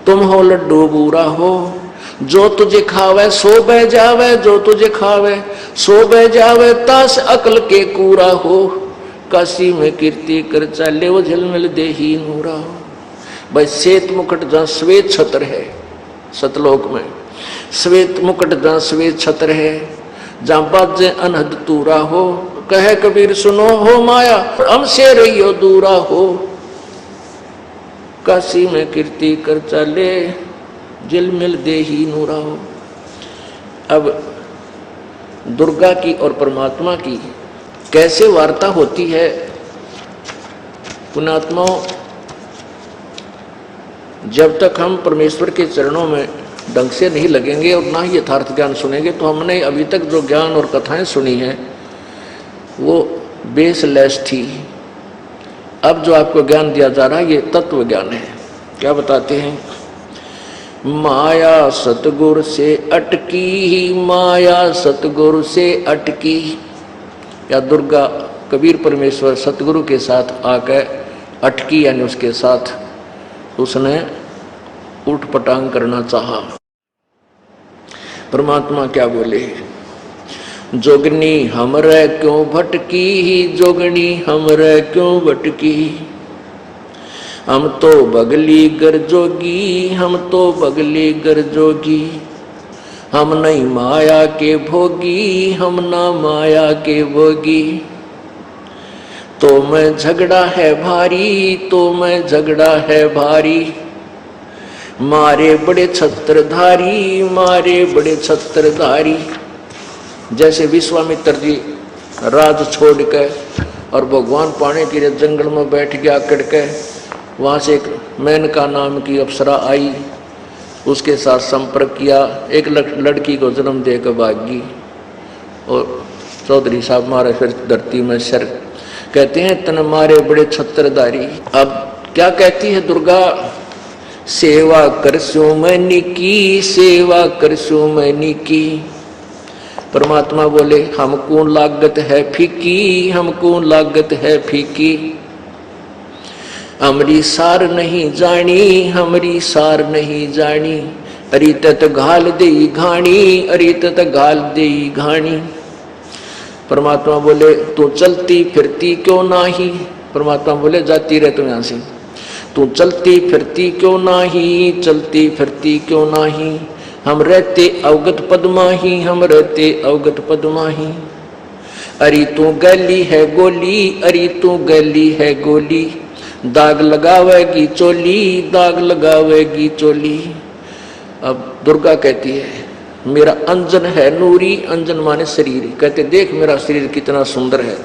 तुम हो लड्डू बूरा हो। जो तुझे खावे सो बह जावे, जो तुझे खावे सो बह जावे, तास अकल के कूरा हो। काशी में कीर्ति कर चले, वो झिलमिल देही नूरा हो। भाई श्वेत मुकुट जहाँ श्वेत छत्र है, सतलोक में श्वेत मुकुट जहाँ श्वेत छत्र है, जहाँ बाजे अनहद तूरा हो। कहे कबीर सुनो हो माया, हमसे रहियो दूरा हो। काशी में कीर्ति कर चले, झिलमिल देही नूरा हो। अब दुर्गा की और परमात्मा की कैसे वार्ता होती है। पुण्यात्माओं, जब तक हम परमेश्वर के चरणों में ढंग से नहीं लगेंगे और ना ही यथार्थ ज्ञान सुनेंगे, तो हमने अभी तक जो ज्ञान और कथाएं सुनी हैं वो बेसलेस थी। अब जो आपको ज्ञान दिया जा रहा है ये तत्व ज्ञान है। क्या बताते हैं? माया सतगुरु से अटकी, माया सतगुरु से अटकी। या दुर्गा कबीर परमेश्वर सतगुरु के साथ आकर अटकी, यानी उसके साथ उसने उठ पटांग करना चाहा। परमात्मा क्या बोले? जोगनी हमरे क्यों भटकी, जोगनी हमरे क्यों भटकी। हम तो बगली गर जोगी, हम तो बगली गर जोगी। हम नहीं माया के भोगी, हम ना माया के भोगी। तो मैं झगड़ा है भारी, तो मैं झगड़ा है भारी। मारे बड़े छत्रधारी, मारे बड़े छत्रधारी। जैसे विश्वामित्र जी राज छोड़ के और भगवान पाने के लिए जंगल में बैठ गया कड़ के, वहाँ से एक मेनका नाम की अप्सरा आई, उसके साथ संपर्क किया, एक लड़की को जन्म देकर भागी और चौधरी साहब मारे फिर धरती में सर। कहते हैं तन मारे बड़े छत्रधारी। अब क्या कहती है दुर्गा, सेवा करसो मैनी की, सेवा करसो मैनी की। परमात्मा बोले हमको लागत है फीकी, हमको लागत है फीकी, हमरी सार नहीं जानी, हमरी सार नहीं जानी, अरे तत घाल दे घाणी, अरे तत घाल दे घाणी। परमात्मा बोले तू चलती फिरती क्यों नाही। परमात्मा बोले जाती रहे तुम यहाँ से, तू चलती फिरती क्यों नाही, चलती फिरती क्यों नाही, हम रहते अवगत पद्माही, हम रहते अवगत पद्माही। अरे तू गली है गोली, अरे तू गली है गोली, दाग लगावेगी चोली, दाग लगावेगी चोली। अब दुर्गा कहती है मेरा अंजन है नूरी, अंजन माने शरीर, कहते देख मेरा शरीर कितना सुंदर है,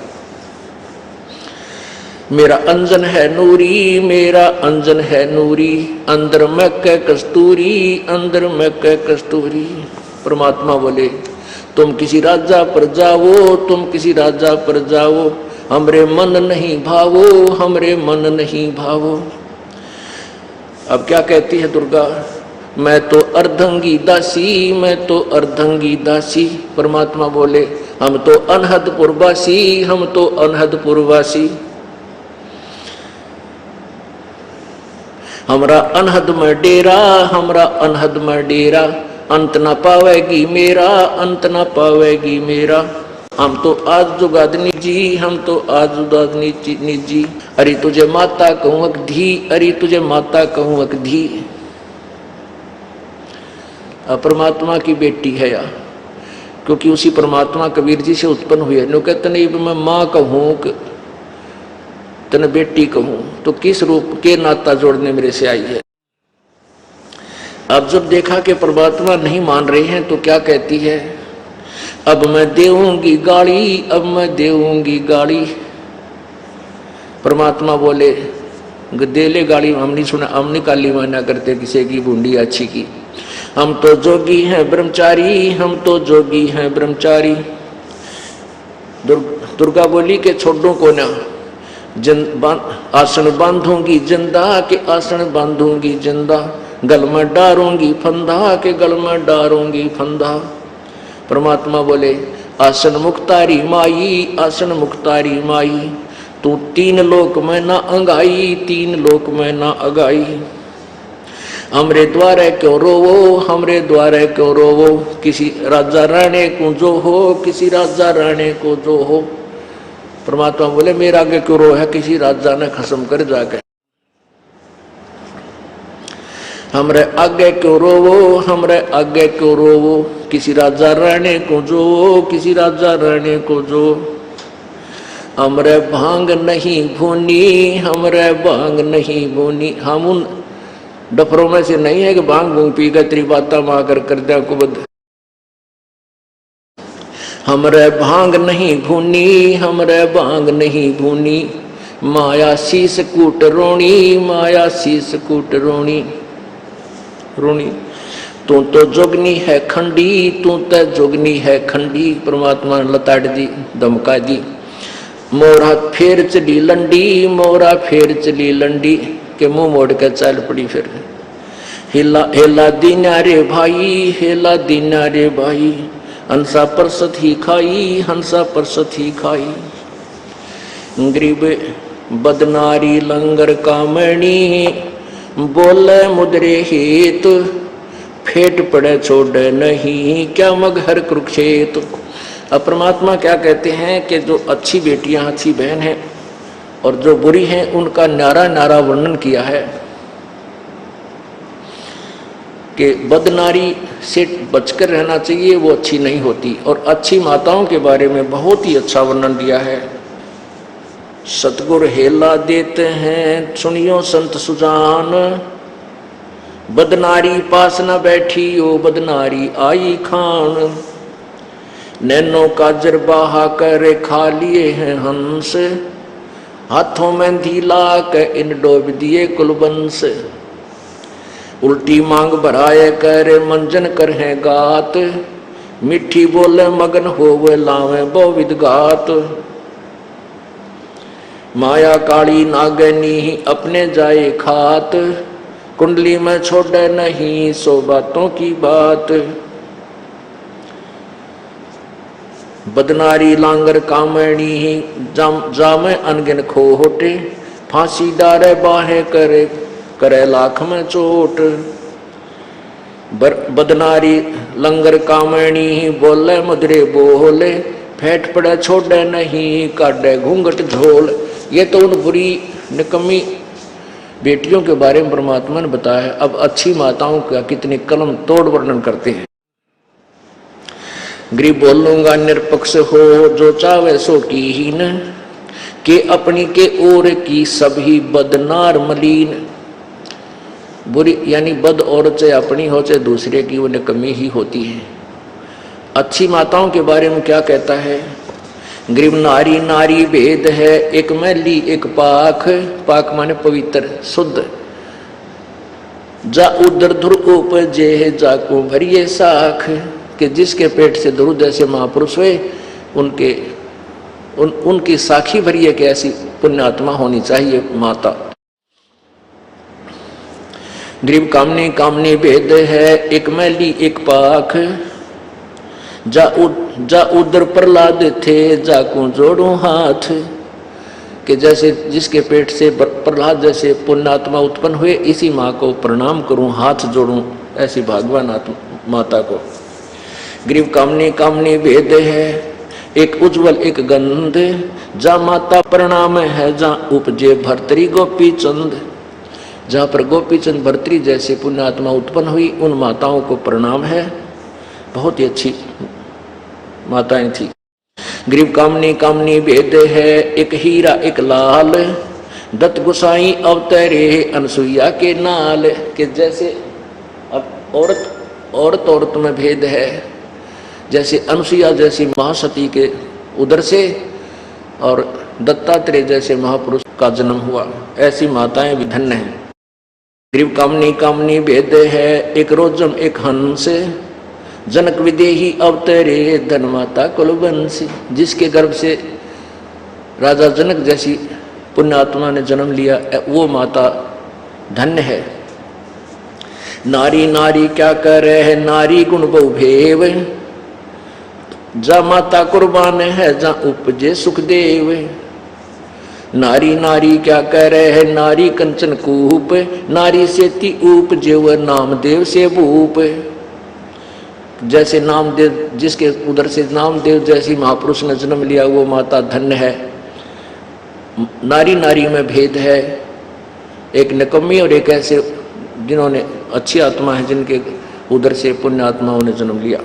मेरा अंजन है नूरी, मेरा अंजन है नूरी, अंदर में कै कस्तूरी, अंदर में कै कस्तूरी। परमात्मा बोले तुम किसी राजा पर जाओ, तुम किसी राजा पर जाओ, हमरे मन नहीं भावो, हमरे मन नहीं भावो। अब क्या कहती है दुर्गा, मैं तो अर्धंगी दासी, मैं तो अर्धंगी दासी। परमात्मा बोले हम तो अनहदपुर वासी, हम तो अनहदपुर वासी, हमरा अनहद में डेरा, हमरा अनहद में डेरा, अंत न पावेगी मेरा, अंत न पावेगी मेरा। हम तो आज जुगादनी जी, हम तो आज जुगादनी जी, अरे तुझे माता कहूँ अकधी, अरे तुझे माता कहूँ अकधी। परमात्मा की बेटी है या, क्योंकि उसी परमात्मा कबीर जी से उत्पन्न हुई है। नो कहते नहीं मैं माँ कहूँ तने बेटी कहूँ, तो किस रूप के नाता जोड़ने मेरे से आई है। अब जब देखा कि परमात्मा नहीं मान रहे हैं तो क्या कहती है, अब मैं देऊंगी गाड़ी, अब मैं देऊंगी गाड़ी। परमात्मा बोले दे ले गाड़ी, हम नहीं सुना, हम नहीं काली माना करते किसी की बूंदी अच्छी की, हम तो जोगी हैं ब्रह्मचारी, हम तो जोगी हैं ब्रह्मचारी। दुर्गा बोली के छोड़ो को ना, आसन बांधूंगी जिंदा के आसन बांधूंगी जिंदा, गल में डारूंगी फंदा के गल में डारूंगी फंदा। परमात्मा बोले आसन मुक्तारी माई, आसन मुक्तारी माई, तू तीन लोक में ना अंगाई, तीन लोक में ना अगाई। हमरे द्वारे क्यों रोवो, हमरे द्वारे क्यों रोवो, किसी राजा राणे को जो हो, किसी राजा राणे को जो हो। परमात्मा बोले मेरा आगे क्यों रो है, किसी राजा ने खसम कर जाके। हमरे आगे क्यों रोवो, हमरे आगे क्यों रोवो, किसी राजा राणे को जो, किसी राजा राणे को जो। हमरे भांग नहीं भूनी, हमरे भांग नहीं भूनी। हम उन डफरों में से नहीं है कि भांग भूंग पी गए तेरी बाता माँ कर दिया कुबद। हमरे भांग नहीं भूनी, हमरे भांग नहीं भूनी, माया शीस कूट रोणी, माया शीस कूट रोणी रोणी। तू तो जोगनी है खंडी, तू तो जोगनी है खंडी। परमात्मा ने लताड़ दी, धमका दी, मोरा फेर चली लंडी, मोरा फेर चली लंडी, के मुंह मोड़ के चल पड़ी। फिर हिला हेला दीना रे भाई, हेला दीना रे भाई, हंसा परसत ही खाई, हंसा परसत ही खाई। गरीब बदनारी लंगर कामणी, बोले मुद्रे हेत, फेट पड़े छोड़े नहीं, क्या मगहर कुरुक्षेत्र। अब परमात्मा क्या कहते हैं कि जो अच्छी बेटियां, अच्छी बहन हैं और जो बुरी हैं, उनका नारा नारा वर्णन किया है कि बदनारी से बचकर रहना चाहिए, वो अच्छी नहीं होती। और अच्छी माताओं के बारे में बहुत ही अच्छा वर्णन दिया है। सतगुरु हेला देते हैं सुनियो संत सुजान, बदनारी पास न बैठी ओ बदनारी आई खान। नैनो काजर बहा कर खा लिए हैं हंस, हाथों में धीला के इन डोब दिए कुलबंस। उल्टी मांग भराए कर मंजन कर है गात, मिठी बोले मगन होवे लावे बहुविध गात। माया काली नागनी अपने जाए खात, कुंडली में छोड़े नहीं सो बातों की बात। बदनारी लांगर कामणी जामे अनगिन खोटे, फांसी डारे बाहे करे करे लाख में चोट। बदनारी लंगर कामणी बोले मधुरे बोले, फेंट पड़े छोड़े नहीं काटे घूंघट झोल। ये तो उन बुरी निकम्मी बेटियों के बारे में परमात्मा ने बताया। अब अच्छी माताओं का कितनी कलम तोड़ वर्णन करते हैं। गरीब बोलूंगा निरपक्ष हो जो चावे सो कीन, के अपनी के ओर की सभी बदनार मलीन। बुरी यानी बद औरत चाहे अपनी हो चाहे दूसरे की, वो निकम्मी ही होती है। अच्छी माताओं के बारे में क्या कहता है? गरीब नारी नारी भेद है, एक मैली एक पाख। पाक माने पवित्र शुद्ध। जा उदर धुर उपजे जाको भरिए साख, कि जिसके पेट से ध्रुव जैसे महापुरुष हुए उनकी साखी भरी एक ऐसी पुण्यात्मा होनी चाहिए माता। गरीब कामनी कामनी भेद है, एक मैली एक पाख। जा उदर प्रहलाद थे जाकू जोड़ू हाथ, कि जैसे जिसके पेट से प्रहलाद जैसे पुण्यात्मा उत्पन्न हुए, इसी माँ को प्रणाम करूं, हाथ जोड़ूं, ऐसी भागवान माता को। गरीब कामनी कामनी भेद है, एक उज्जवल एक गंध। जा माता प्रणाम है जहाँ उपजे भर्तरी गोपी चंद। जहाँ पर गोपी चंद भर्तरी जैसे पुण्यात्मा उत्पन्न हुई, उन माताओं को प्रणाम है। बहुत ही अच्छी माताएं थी। गरीब कामनी कामनी भेद है, एक हीरा एक लाल। दत्त गोसाई अवतरे अनसुईया के नाल, के जैसे अब औरत में भेद है। जैसे अनसुईया जैसी महासती के उदर से और दत्तात्रेय जैसे महापुरुष का जन्म हुआ, ऐसी माताएं भी धन्य हैं। गरीब कामनी कामनी भेद है, एक रोजम एक हंस। जनक विदेही अवतरे धन माता कुलवंशी। जिसके गर्भ से राजा जनक जैसी पुण्यात्मा ने जन्म लिया, वो माता धन्य है। नारी नारी क्या करे है, नारी गुण बहु भेव। जा माता कुर्बान है जहाँ उपजे सुखदेव। नारी नारी क्या कह रहे है, नारी कंचन कूप। नारी से ती उपजे वह नामदेव से भूप। जैसे नामदेव, जिसके उधर से नामदेव जैसी महापुरुष ने जन्म लिया, वो माता धन्य है। नारी नारी में भेद है, एक निकम्मी और एक ऐसे जिन्होंने अच्छी आत्मा है, जिनके उधर से पुण्य आत्माओं ने जन्म लिया।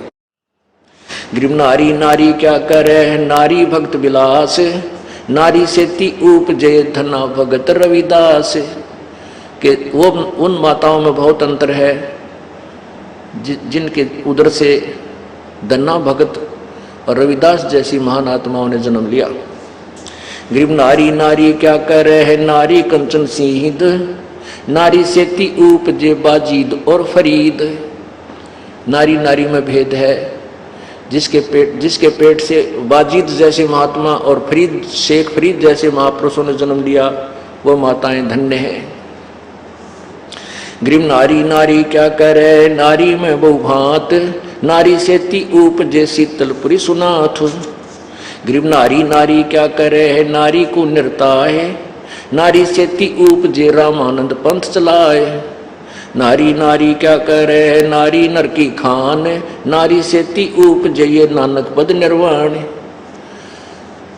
गरीब नारी नारी क्या करे है, नारी भक्त विलास। नारी से ती उपजे धना भगत रविदास। के वो उन माताओं में बहुत अंतर है जिनके उदर से धन्ना भगत और रविदास जैसी महान आत्माओं ने जन्म लिया। गरीब नारी नारी क्या कह रहे हैं, नारी कंचन सिंह। नारी से ती उपजे बाजीद और फरीद। नारी नारी में भेद है, जिसके पेट से बाजीद जैसे महात्मा और फरीद शेख फरीद जैसे महापुरुषों ने जन्म लिया, वो माताएं धन्य हैं। गरीब नारी नारी क्या करे, नारी में बहुभांत। नारी से ती उपजे शीतलपुरी सुनाथ। गरीब नारी नारी क्या करे है, नारी को निर्ताए। नारी से ती उपजे रामानंद पंथ चलाए। नारी नारी क्या करे है, नारी नर की खान। नारी से ती उपजे ये नानक पद निर्वाण।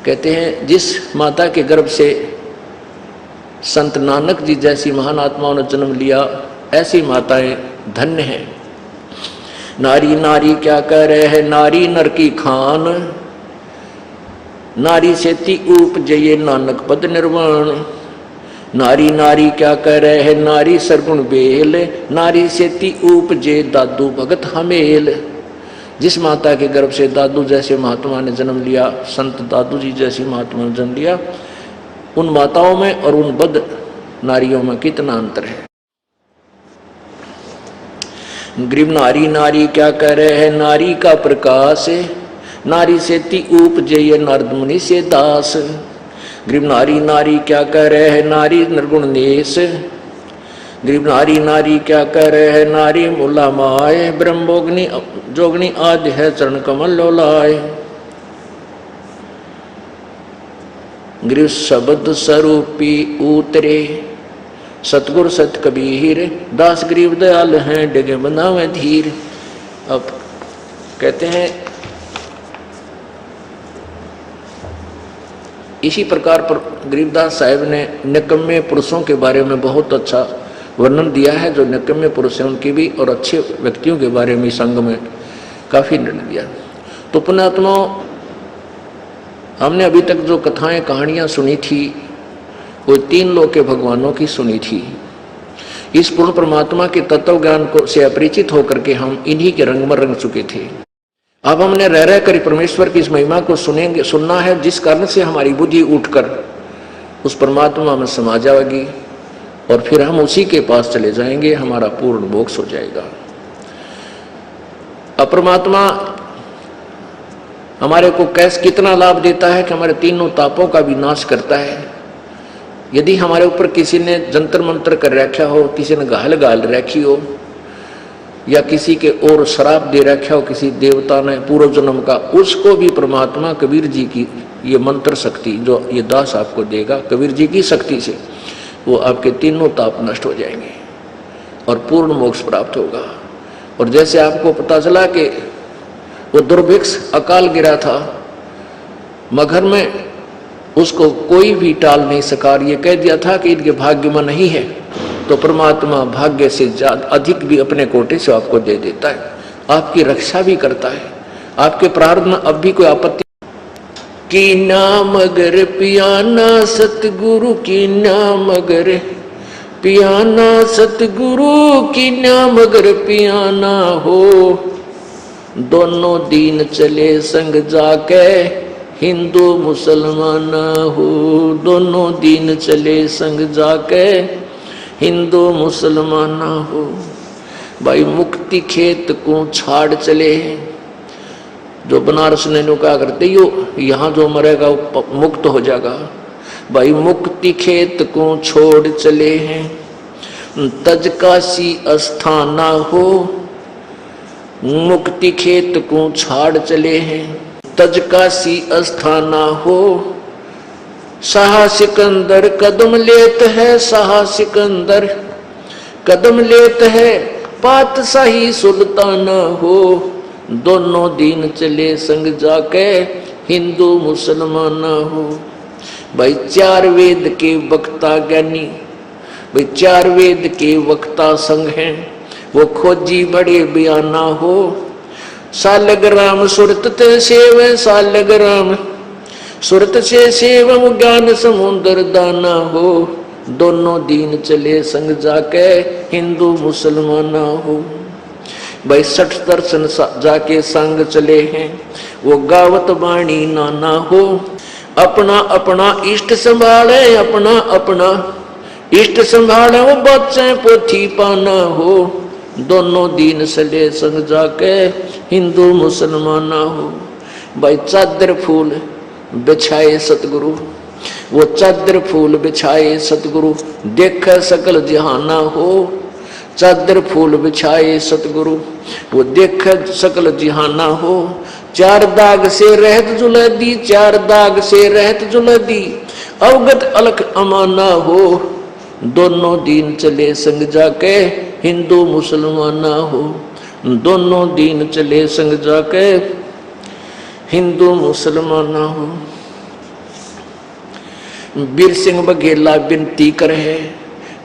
कहते हैं जिस माता के गर्भ से संत नानक जी जैसी महान आत्माओं ने जन्म लिया, ऐसी माताएं धन्य हैं। नारी नारी क्या कह रहे हैं, नारी नर की खान। नारी से ती उपजे ये नानक पद निर्वाण। नारी नारी क्या कह रहे हैं, नारी सरगुण बेल। नारी से ती उपजे दादू भगत हमेल। जिस माता के गर्भ से दादू जैसे महात्मा ने जन्म लिया, संत दादू जी जैसी महात्मा ने जन्म लिया, उन माताओं में और उन बद्ध नारियों में कितना अंतर है। गरीब नारी नारी क्या कह रहे हैं, नारी का प्रकाश नारी से ती उपजय नारद मुनि से दास। गरीब नारी नारी क्या कह रहे हैं, नारी निर्गुण नेश। गरीब नारी नारी क्या कह रहे हैं, नारी मूला माए ब्रह्मोग्नि जोगनी आदि है चरण कमल लोलाए। गरीब शब्द स्वरूपी उतरे सतगुर सत कबीर, दास गरीब दयाल हैं डगे बनावे धीर। अब कहते हैं इसी प्रकार पर गरीबदास साहब ने निकम्मे पुरुषों के बारे में बहुत अच्छा वर्णन दिया है। जो निकम्मे पुरुष हैं उनकी भी और अच्छे व्यक्तियों के बारे में संग में काफी निर्णय दिया। तो पुण्यात्मा, हमने अभी तक जो कथाएं कहानियां सुनी थी वो 3 लोक के भगवानों की सुनी थी। इस पूर्ण परमात्मा के तत्व ज्ञान को से अपरिचित होकर के हम इन्हीं के रंग में रंग चुके थे। अब हमने रह कर परमेश्वर की इस महिमा को सुनना है, जिस कारण से हमारी बुद्धि उठकर उस परमात्मा में समा जाएगी और फिर हम उसी के पास चले जाएंगे, हमारा पूर्ण मोक्ष हो जाएगा। अब परमात्मा हमारे को कैसे कितना लाभ देता है कि हमारे तीनों तापों का विनाश करता है। यदि हमारे ऊपर किसी ने जंतर मंत्र कर रखा हो, किसी ने गाल गाल रखी हो, या किसी के और शराब दे रखा हो किसी देवता ने पूर्व जन्म का, उसको भी परमात्मा कबीर जी की ये मंत्र शक्ति जो ये दास आपको देगा, कबीर जी की शक्ति से वो आपके तीनों ताप नष्ट हो जाएंगे और पूर्ण मोक्ष प्राप्त होगा। और जैसे आपको पता चला कि वो दुर्भिक्ष अकाल गिरा था मगर में, उसको कोई भी टाल नहीं सका, ये कह दिया था कि इनके भाग्य में नहीं है, तो परमात्मा भाग्य से ज्यादा अधिक भी अपने कोटे से आपको दे देता है, आपकी रक्षा भी करता है। आपके प्रारब्ध में अब भी कोई आपत्ति की नाम अगर पियाना सतगुरु की नाम अगर पियाना सतगुरु की नाम अगर पियाना हो, दोनों दीन चले संग जाके हिंदू मुसलमान हो, दोनों दीन चले संग जाके हिंदू मुसलमान हो। भाई मुक्ति खेत को छाड़ चले हैं, जो बनारस ने कहा करते यो यहाँ जो मरेगा वो मुक्त हो जाएगा। भाई मुक्ति खेत को छोड़ चले हैं, तजकासी अस्थाना हो, मुक्ति खेत को छाड़ चले हैं, तजकासी अस्थाना हो। शाह सिकंदर कदम लेत है, शाह सिकंदर कदम लेत है, पातशाही सुल्ताना हो, दोनों दीन चले संग जाके हिंदू मुसलमान हो। भाई 4 वेद के वक्ता ज्ञानी, भाई 4 वेद के वक्ता संग हैं, वो खोजी बड़े बयाना हो। सालग्राम सुरत ते सेव, सालग्राम सुरत से सेवम ज्ञान समुद्र दाना हो, दोनों दीन चले संग जाके हिंदू मुसलमान हो। भाई 60 दर्शन जाके संग चले हैं, वो गावत बाणी नाना हो। अपना अपना इष्ट संभाले, अपना अपना इष्ट संभाले, वो बच्चे पोथी पाना हो, दोनों दीन चले संग जाके हिंदू मुसलमान हो। भाई चादर फूल बिछाए सतगुरु, वो चादर फूल बिछाए सतगुरु, देख सकल जहाना हो। चादर फूल बिछाए सतगुरु, वो देख सकल जहाना हो। 4 दाग से रहत जुलदी, 4 दाग से रहत जुलदी, अवगत अलख अमाना हो, दोनों दीन चले संग जाके हिंदू मुसलमान हो, दोनों दीन चले संग जाके हिंदू मुसलमान हो। बीर सिंह बघेला विनती करे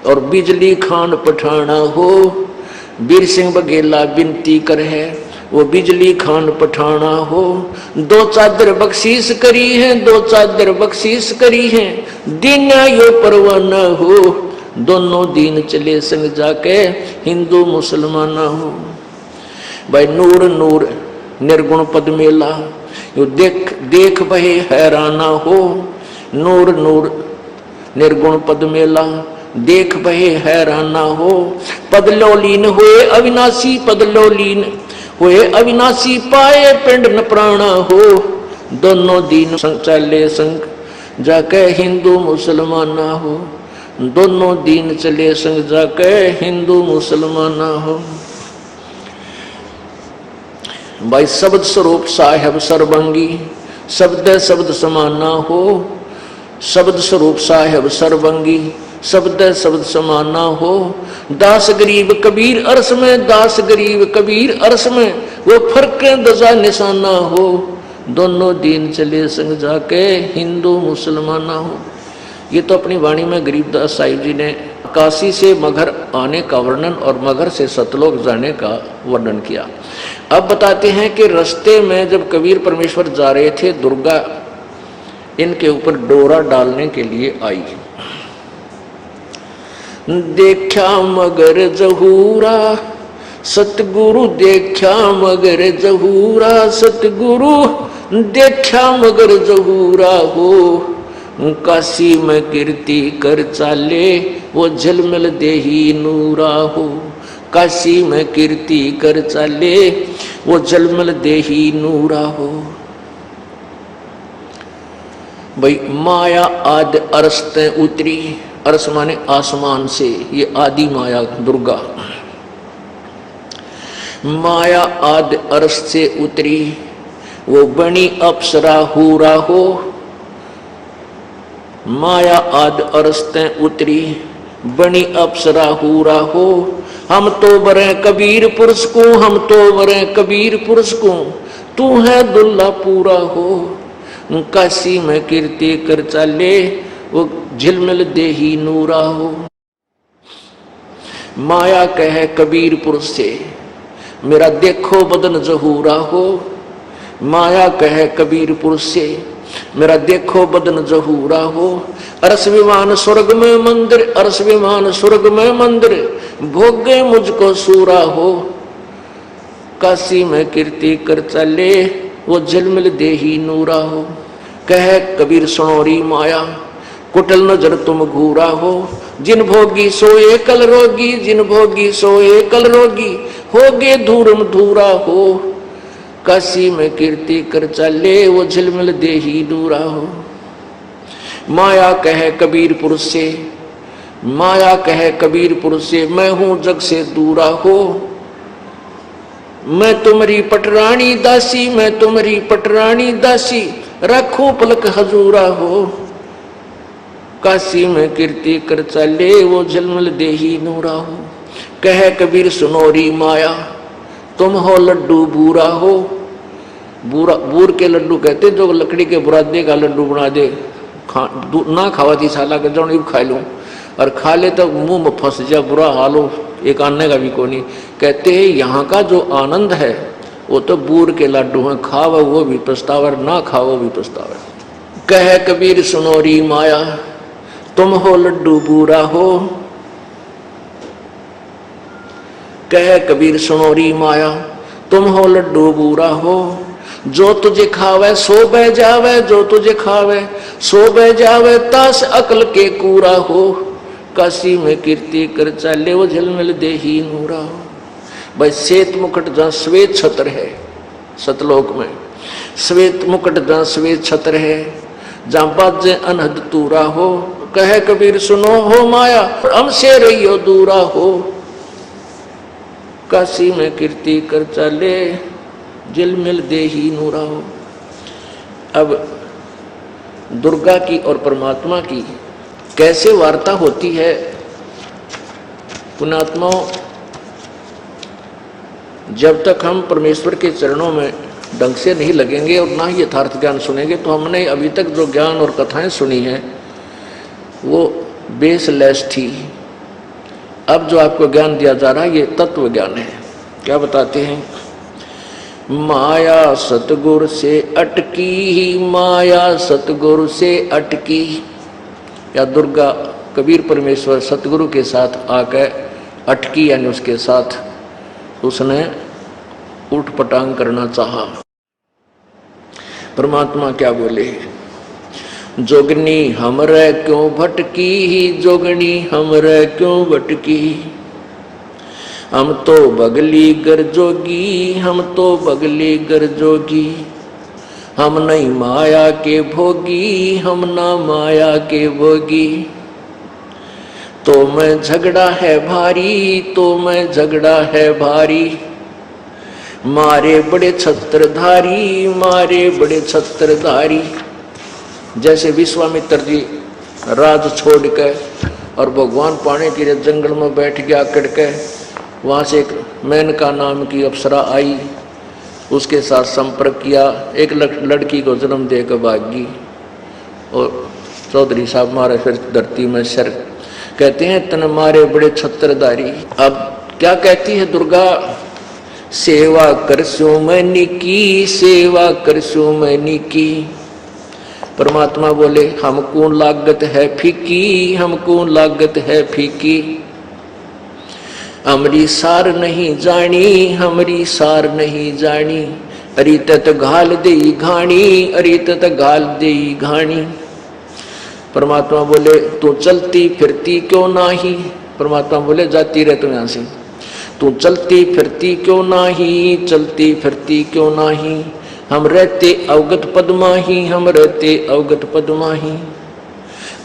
और बिजली खान पठाना हो। बीर सिंह बघेला विनती करे वो बिजली खान पठाना हो। 2 चादर बख्शीश करी है, 2 चादर बख्शीश करी है, दीना यो परवाना हो, दोनों दीन चले संग जाके हिंदू मुसलमान हो। भाई नूर नूर निर्गुण पद मेला, यो देख देख बहे हैराना हो। नूर नूर निर्गुण पद मेला, देख बहे हैराना हो। पद लोलीन हुए अविनाशी, पद लोलीन हुए अविनाशी, पाए पिंड न प्राणा हो। दोनों दीन संग चले संग जाके हिंदू मुसलमाना हो। दोनों दीन चले संग जाके हिंदू मुसलमाना हो। भाई शब्द स्वरूप साहेब सर्वंगी, शब्द शब्द समाना हो। शब्द स्वरूप साहेब सर्वंगी, शब्द शब्द समाना हो। दास गरीब कबीर अरस में, दास गरीब कबीर अरस में, वो फर्क दजा निशाना हो। दोनों दीन चले संग जाके हिंदू मुसलमाना हो। ये तो अपनी वाणी में गरीबदास साहिब जी ने काशी से मगहर आने का वर्णन और मगहर से सतलोक जाने का वर्णन किया। अब बताते हैं कि रास्ते में जब कबीर परमेश्वर जा रहे थे, दुर्गा इनके ऊपर डोरा डालने के लिए आई। देखा मगर जहूरा सतगुरु, देखा मगर जहूरा सतगुरु, देखा मगर जहूरा हो। काशी में कीर्ति कर चाले, वो झलमल देही नूरा हो। काशी में कीर्ति कर चाले, वो झलमल देही नूरा हो। भाई माया आदि अरस ते उतरी, अरस माने आसमान से, ये आदि माया दुर्गा। माया आदि अरस से उतरी, वो बनी अप्सरा हूरा हो। माया आदि अरस ते उतरी, बनी अप्सरा हूरा हो। हम तो बरे कबीर पुरुष को, हम तो बरे कबीर पुरुष को, तू है दुल्ला पूरा हो। काशी में कीर्ति कर चाले, वो झिलमिल देही नूरा हो। माया कहे कबीर पुरुष से, मेरा देखो बदन जहूरा हो। माया कहे कबीर पुरुष से, मेरा देखो बदन जहूरा हो। अरस विमान स्वर्ग में मंदिर, अरस विमान स्वर्ग में मंदिर, भोगे मुझको सूरा हो। काशी में कीर्ति कर चले, वो झिलमिल देही नूरा हो। कह कबीर सुनोरी माया, कुटल नजर तुम घूरा हो। जिन भोगी सोए कल रोगी, जिन भोगी सोए कल रोगी, होगे धूरम धूरा हो। काशी में कीर्ति कर चले, वो झिलमिल देही नूरा हो। माया कहे कबीर पुरुष से, माया कहे कबीर पुरुष से, मैं हूं जग से दूरा हो। मैं तुम्हारी पटरानी दासी, मैं तुम्हारी पटरानी दासी, रखो पलक हजूरा हो। काशी में कीर्ति कर चले, वो झिलमिल देही नूरा हो। कहे कबीर सुनोरी माया, तुम हो लड्डू बूरा हो। बूरा बूर के लड्डू कहते जो लकड़ी के बुरादे का लड्डू बना दे, ना खावा थी साला के जो खा लूं, और खा ले तो मुंह में फंस जा, बुरा हाल हो, एक आने का भी को नहीं। कहते हैं यहाँ का जो आनंद है वो तो बूर के लड्डू हैं, खावा वो भी पछतावा, ना खाओ भी पछतावा। कहे कबीर सुनोरी माया, तुम हो लड्डू बूरा हो। कहे कबीर सुनोरी माया, तुम हो लड्डू बूरा हो। जो तुझे खावे सो बह जावे, जो तुझे खावे सो बह जावे, तास अकल के कूरा हो। काशी में कीर्ति कर चाले, वो झिलमिल देही नूरा हो। भाई श्वेत मुकुट जहाँ श्वेत छत्र है, सतलोक में श्वेत मुकुट जहाँ श्वेत छत्र है, जहाँ बाजे अनहद तूरा हो। कहे कबीर सुनो हो माया, हमसे रहियो दूरा हो। काशी में कीर्ति कर चले, झिलमिल देही नूरा हो। अब दुर्गा की और परमात्मा की कैसे वार्ता होती है, पुण्यात्माओं, जब तक हम परमेश्वर के चरणों में ढंग से नहीं लगेंगे और ना ही यथार्थ ज्ञान सुनेंगे, तो हमने अभी तक जो ज्ञान और कथाएं सुनी हैं वो बेसलेस थी। अब जो आपको ज्ञान दिया जा रहा है ये तत्व ज्ञान है। क्या बताते हैं? माया सतगुरु से अटकी ही, माया सतगुरु से अटकी। या दुर्गा कबीर परमेश्वर सतगुरु के साथ आकर अटकी, यानी उसके साथ उसने उठ पटांग करना चाहा। परमात्मा क्या बोले, जोगनी हमरे क्यों भटकी, जोगनी हमरे क्यों भटकी, हम तो बगली गर जोगी, हम तो बगली गर जोगी, हम नहीं माया के भोगी, हम ना माया के भोगी। तो मैं झगड़ा है भारी, तो मैं झगड़ा है भारी, मारे बड़े छत्रधारी, मारे बड़े छत्रधारी। जैसे विश्वामित्र जी राज छोड़ के और भगवान पाने के लिए जंगल में बैठ गया आकड़ के, वहाँ से एक मेनका नाम की अप्सरा आई, उसके साथ संपर्क किया, एक लड़की को जन्म देकर भागी और चौधरी साहब मारे फिर धरती में सर। कहते हैं तन मारे बड़े छत्रधारी। अब क्या कहती है दुर्गा, सेवा करसो मैनी की, सेवा करसो मैनी की। परमात्मा बोले हमको लागत है फीकी, हमको लागत है फीकी, हमरी सार नहीं जानी, हमरी सार नहीं जानी, अरी तत घाल दे घाणी, अरी तत घाल दे घाणी। परमात्मा बोले तू चलती फिरती क्यों नाही, परमात्मा बोले जाती रह तू यहाँ से, तू चलती फिरती क्यों नाही, चलती फिरती क्यों नाही, हम रहते अवगत पद्माही, हम रहते अवगत पद्माही।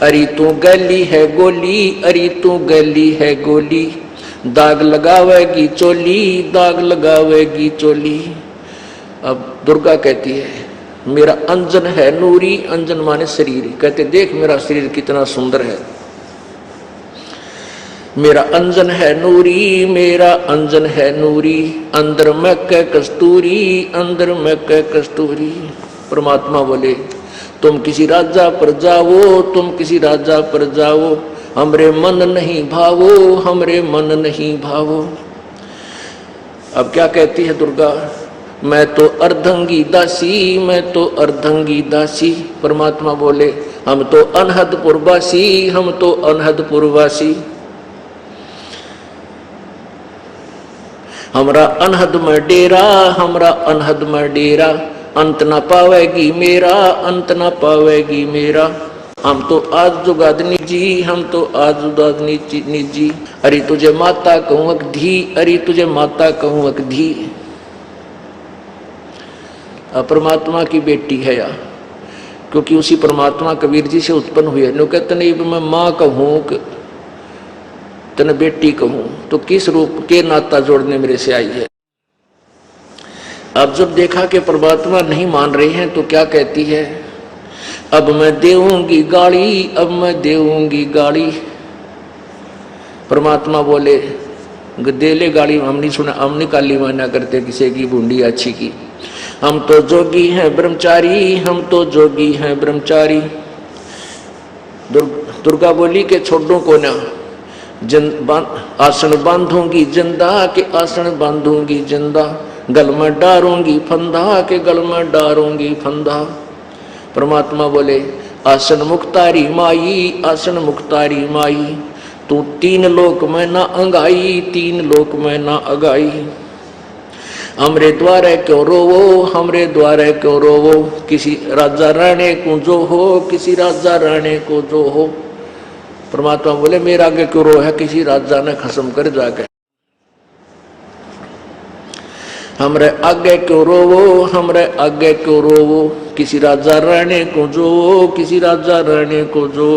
अरी तू गली है गोली, अरी तू गली है गोली, दाग लगावेगी चोली, दाग लगावेगी चोली। अब दुर्गा कहती है मेरा अंजन है नूरी, अंजन माने शरीर, कहते देख मेरा शरीर कितना सुंदर है, मेरा अंजन है नूरी, मेरा अंजन है नूरी, अंदर में कै कस्तूरी, अंदर में कै कस्तूरी। परमात्मा बोले तुम किसी राजा पर जाओ, तुम किसी राजा पर जाओ, हमरे मन नहीं भावो, हमरे मन नहीं भावो। अब क्या कहती है दुर्गा, मैं तो अर्धंगी दासी, मैं तो अर्धंगी दासी। परमात्मा बोले हम तो अनहदपुर वासी, हम तो अनहदपुर वासी, हमरा अनहद में डेरा, हमरा अनहद में डेरा, अंत न पावेगी मेरा, अंत न पावेगी मेरा। हम तो आज जुगादनी जी, हम तो आज जुगादनी जी, अरे तुझे माता कहूँ अक धी, अरे तुझे माता कहूँ अक धी। परमात्मा की बेटी है या, क्योंकि उसी परमात्मा कबीर जी से उत्पन्न हुई है। नो कहते नहीं मैं माँ कहूँ तने बेटी कहूँ, तो किस रूप के नाता जोड़ने मेरे से आई है। अब जब देखा कि परमात्मा नहीं मान रहे हैं तो क्या कहती है, अब मैं देऊंगी गाड़ी, अब मैं देऊंगी गाड़ी। परमात्मा बोले दे ले गाड़ी, हम नहीं सुना, हम नहीं काली माना करते किसी की बूंदी अच्छी की, हम तो जोगी हैं ब्रह्मचारी, हम तो जोगी हैं ब्रह्मचारी। दुर्गा बोली के छोड़ो को ना, आसन बांधूंगी जिंदा के आसन बांधूंगी जिंदा, गल में डारूंगी फंदा के गल में डारूंगी फंदा। परमात्मा बोले आसन मुक्तारी माई, आसन मुक्तारी माई, तू तीन लोक में ना अंगाई, तीन लोक में ना अगाई। हमरे द्वारे क्यों रोवो, हमरे द्वारे क्यों रोवो, किसी राजा राणे को जो हो, किसी राजा राणे को जो हो। परमात्मा बोले मेरा आगे क्यों रो है, किसी राजा ने खसम कर जाके। हमरे आगे क्यों रोवो, हमरे आगे क्यों रोवो, किसी राजा राणे को जो, किसी राजा राणे को जो।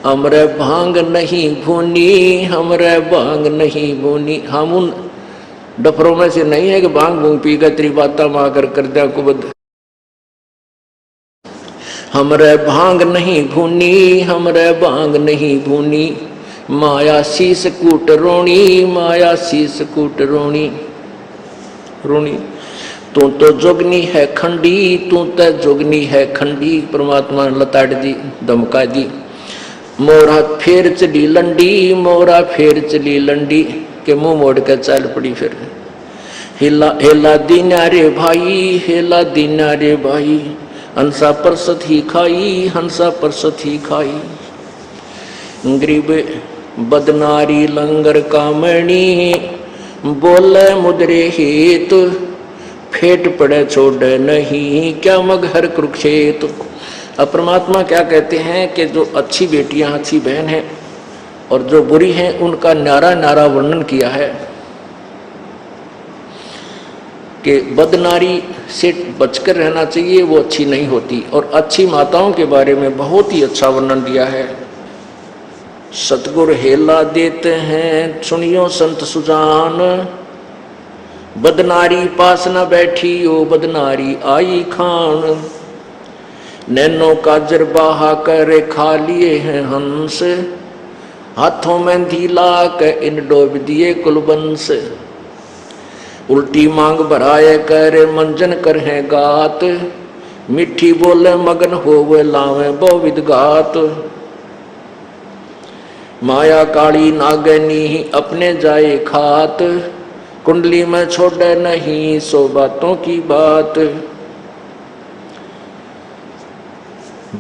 हमरे भांग नहीं भूनी, हमरे भांग नहीं भूनी। हम उन डफरों में से नहीं है कि भांग भूंग पी कर तेरी बाता माँ कर दिया कुबद। हमरे भांग नहीं भूनी, हमरे भांग नहीं भूनी, माया शीस कूट रोणी, माया शीस कूट रोणी रोणी। तू तो जोगनी है खंडी, तू तो जोगनी है खंडी। परमात्मा ने लताड़ दी, धमका दी। मोरा फेर चली लंडी, मोरा फेर चली लंडी, के मुंह मोड़ कर चल पड़ी। फिर हिला हेला दीना रे भाई, हेला दीना रे भाई, हंसा परसत ही खाई, हंसा परसत ही खाई। गरीब बदनारी लंगर कामणी, बोले मुद्रे हेतु फेट पड़े छोड़े नहीं, क्या मगहर कुरुक्षेत्र। अब परमात्मा क्या कहते हैं कि जो अच्छी बेटियां अच्छी बहन हैं और जो बुरी हैं उनका न्यारा न्यारा वर्णन किया है कि बदनारी से बचकर रहना चाहिए, वो अच्छी नहीं होती। और अच्छी माताओं के बारे में बहुत ही अच्छा वर्णन दिया है। सतगुरु हेला देते हैं सुनियो संत सुजान, बदनारी पास न बैठी ओ बदनारी आई खान, नैनो काजर बहा कर खा लिए हैं हंस, हाथों में धीला के इन डोब दिए कुलबंस, उल्टी मांग भराए कर मंजन कर है गात, मिठी बोले मगन होवे लावे बहुविध गात, माया काली नागनी अपने जाए खात, कुंडली में छोड़े नहीं सो बातों की बात,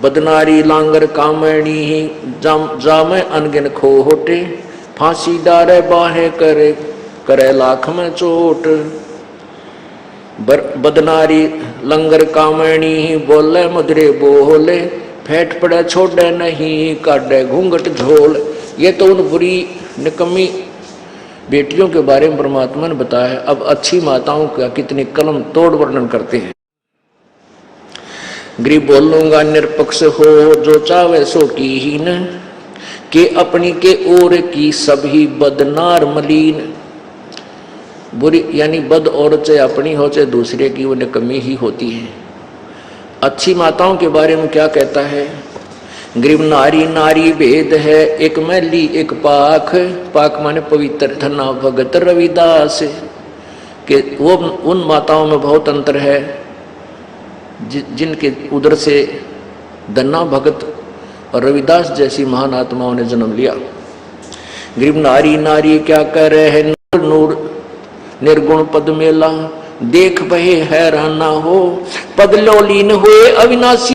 बदनारी लांगर कामणी जामे अनगिन खोटे, फांसी डारे बाहे करे करे लाख में चोट, बदनारी लंगर कामणी बोले मुद्रे बोले, फेंट पड़े छोड़े नहीं काटे घूंघट झोल। ये तो उन बुरी निकम्मी बेटियों के बारे में परमात्मा ने बताया। अब अच्छी माताओं का कितनी कलम तोड़ वर्णन करते हैं। गरीब बोलूंगा निरपक्ष हो जो चावे सो की हीन, के अपनी के ओर की सभी बदनार मलीन। बुरी यानी बद औरत चाहे अपनी हो चाहे दूसरे की, वो निकम्मी ही होती है। अच्छी माताओं के बारे में क्या कहता है? गरीब नारी नारी भेद है, एक मैली एक पाख, पाख माने पवित्र। धन्ना भगत रविदास के वो उन माताओं में बहुत अंतर है जिनके उदर से धन्ना भगत और रविदास जैसी महान आत्माओं ने जन्म लिया। गरीब नारी नारी क्या कर रहे हैं, नूर नूर निर्गुण पद मेला, देख बहे हैरान ना हो, पद लो लीन हुए अविनाशी।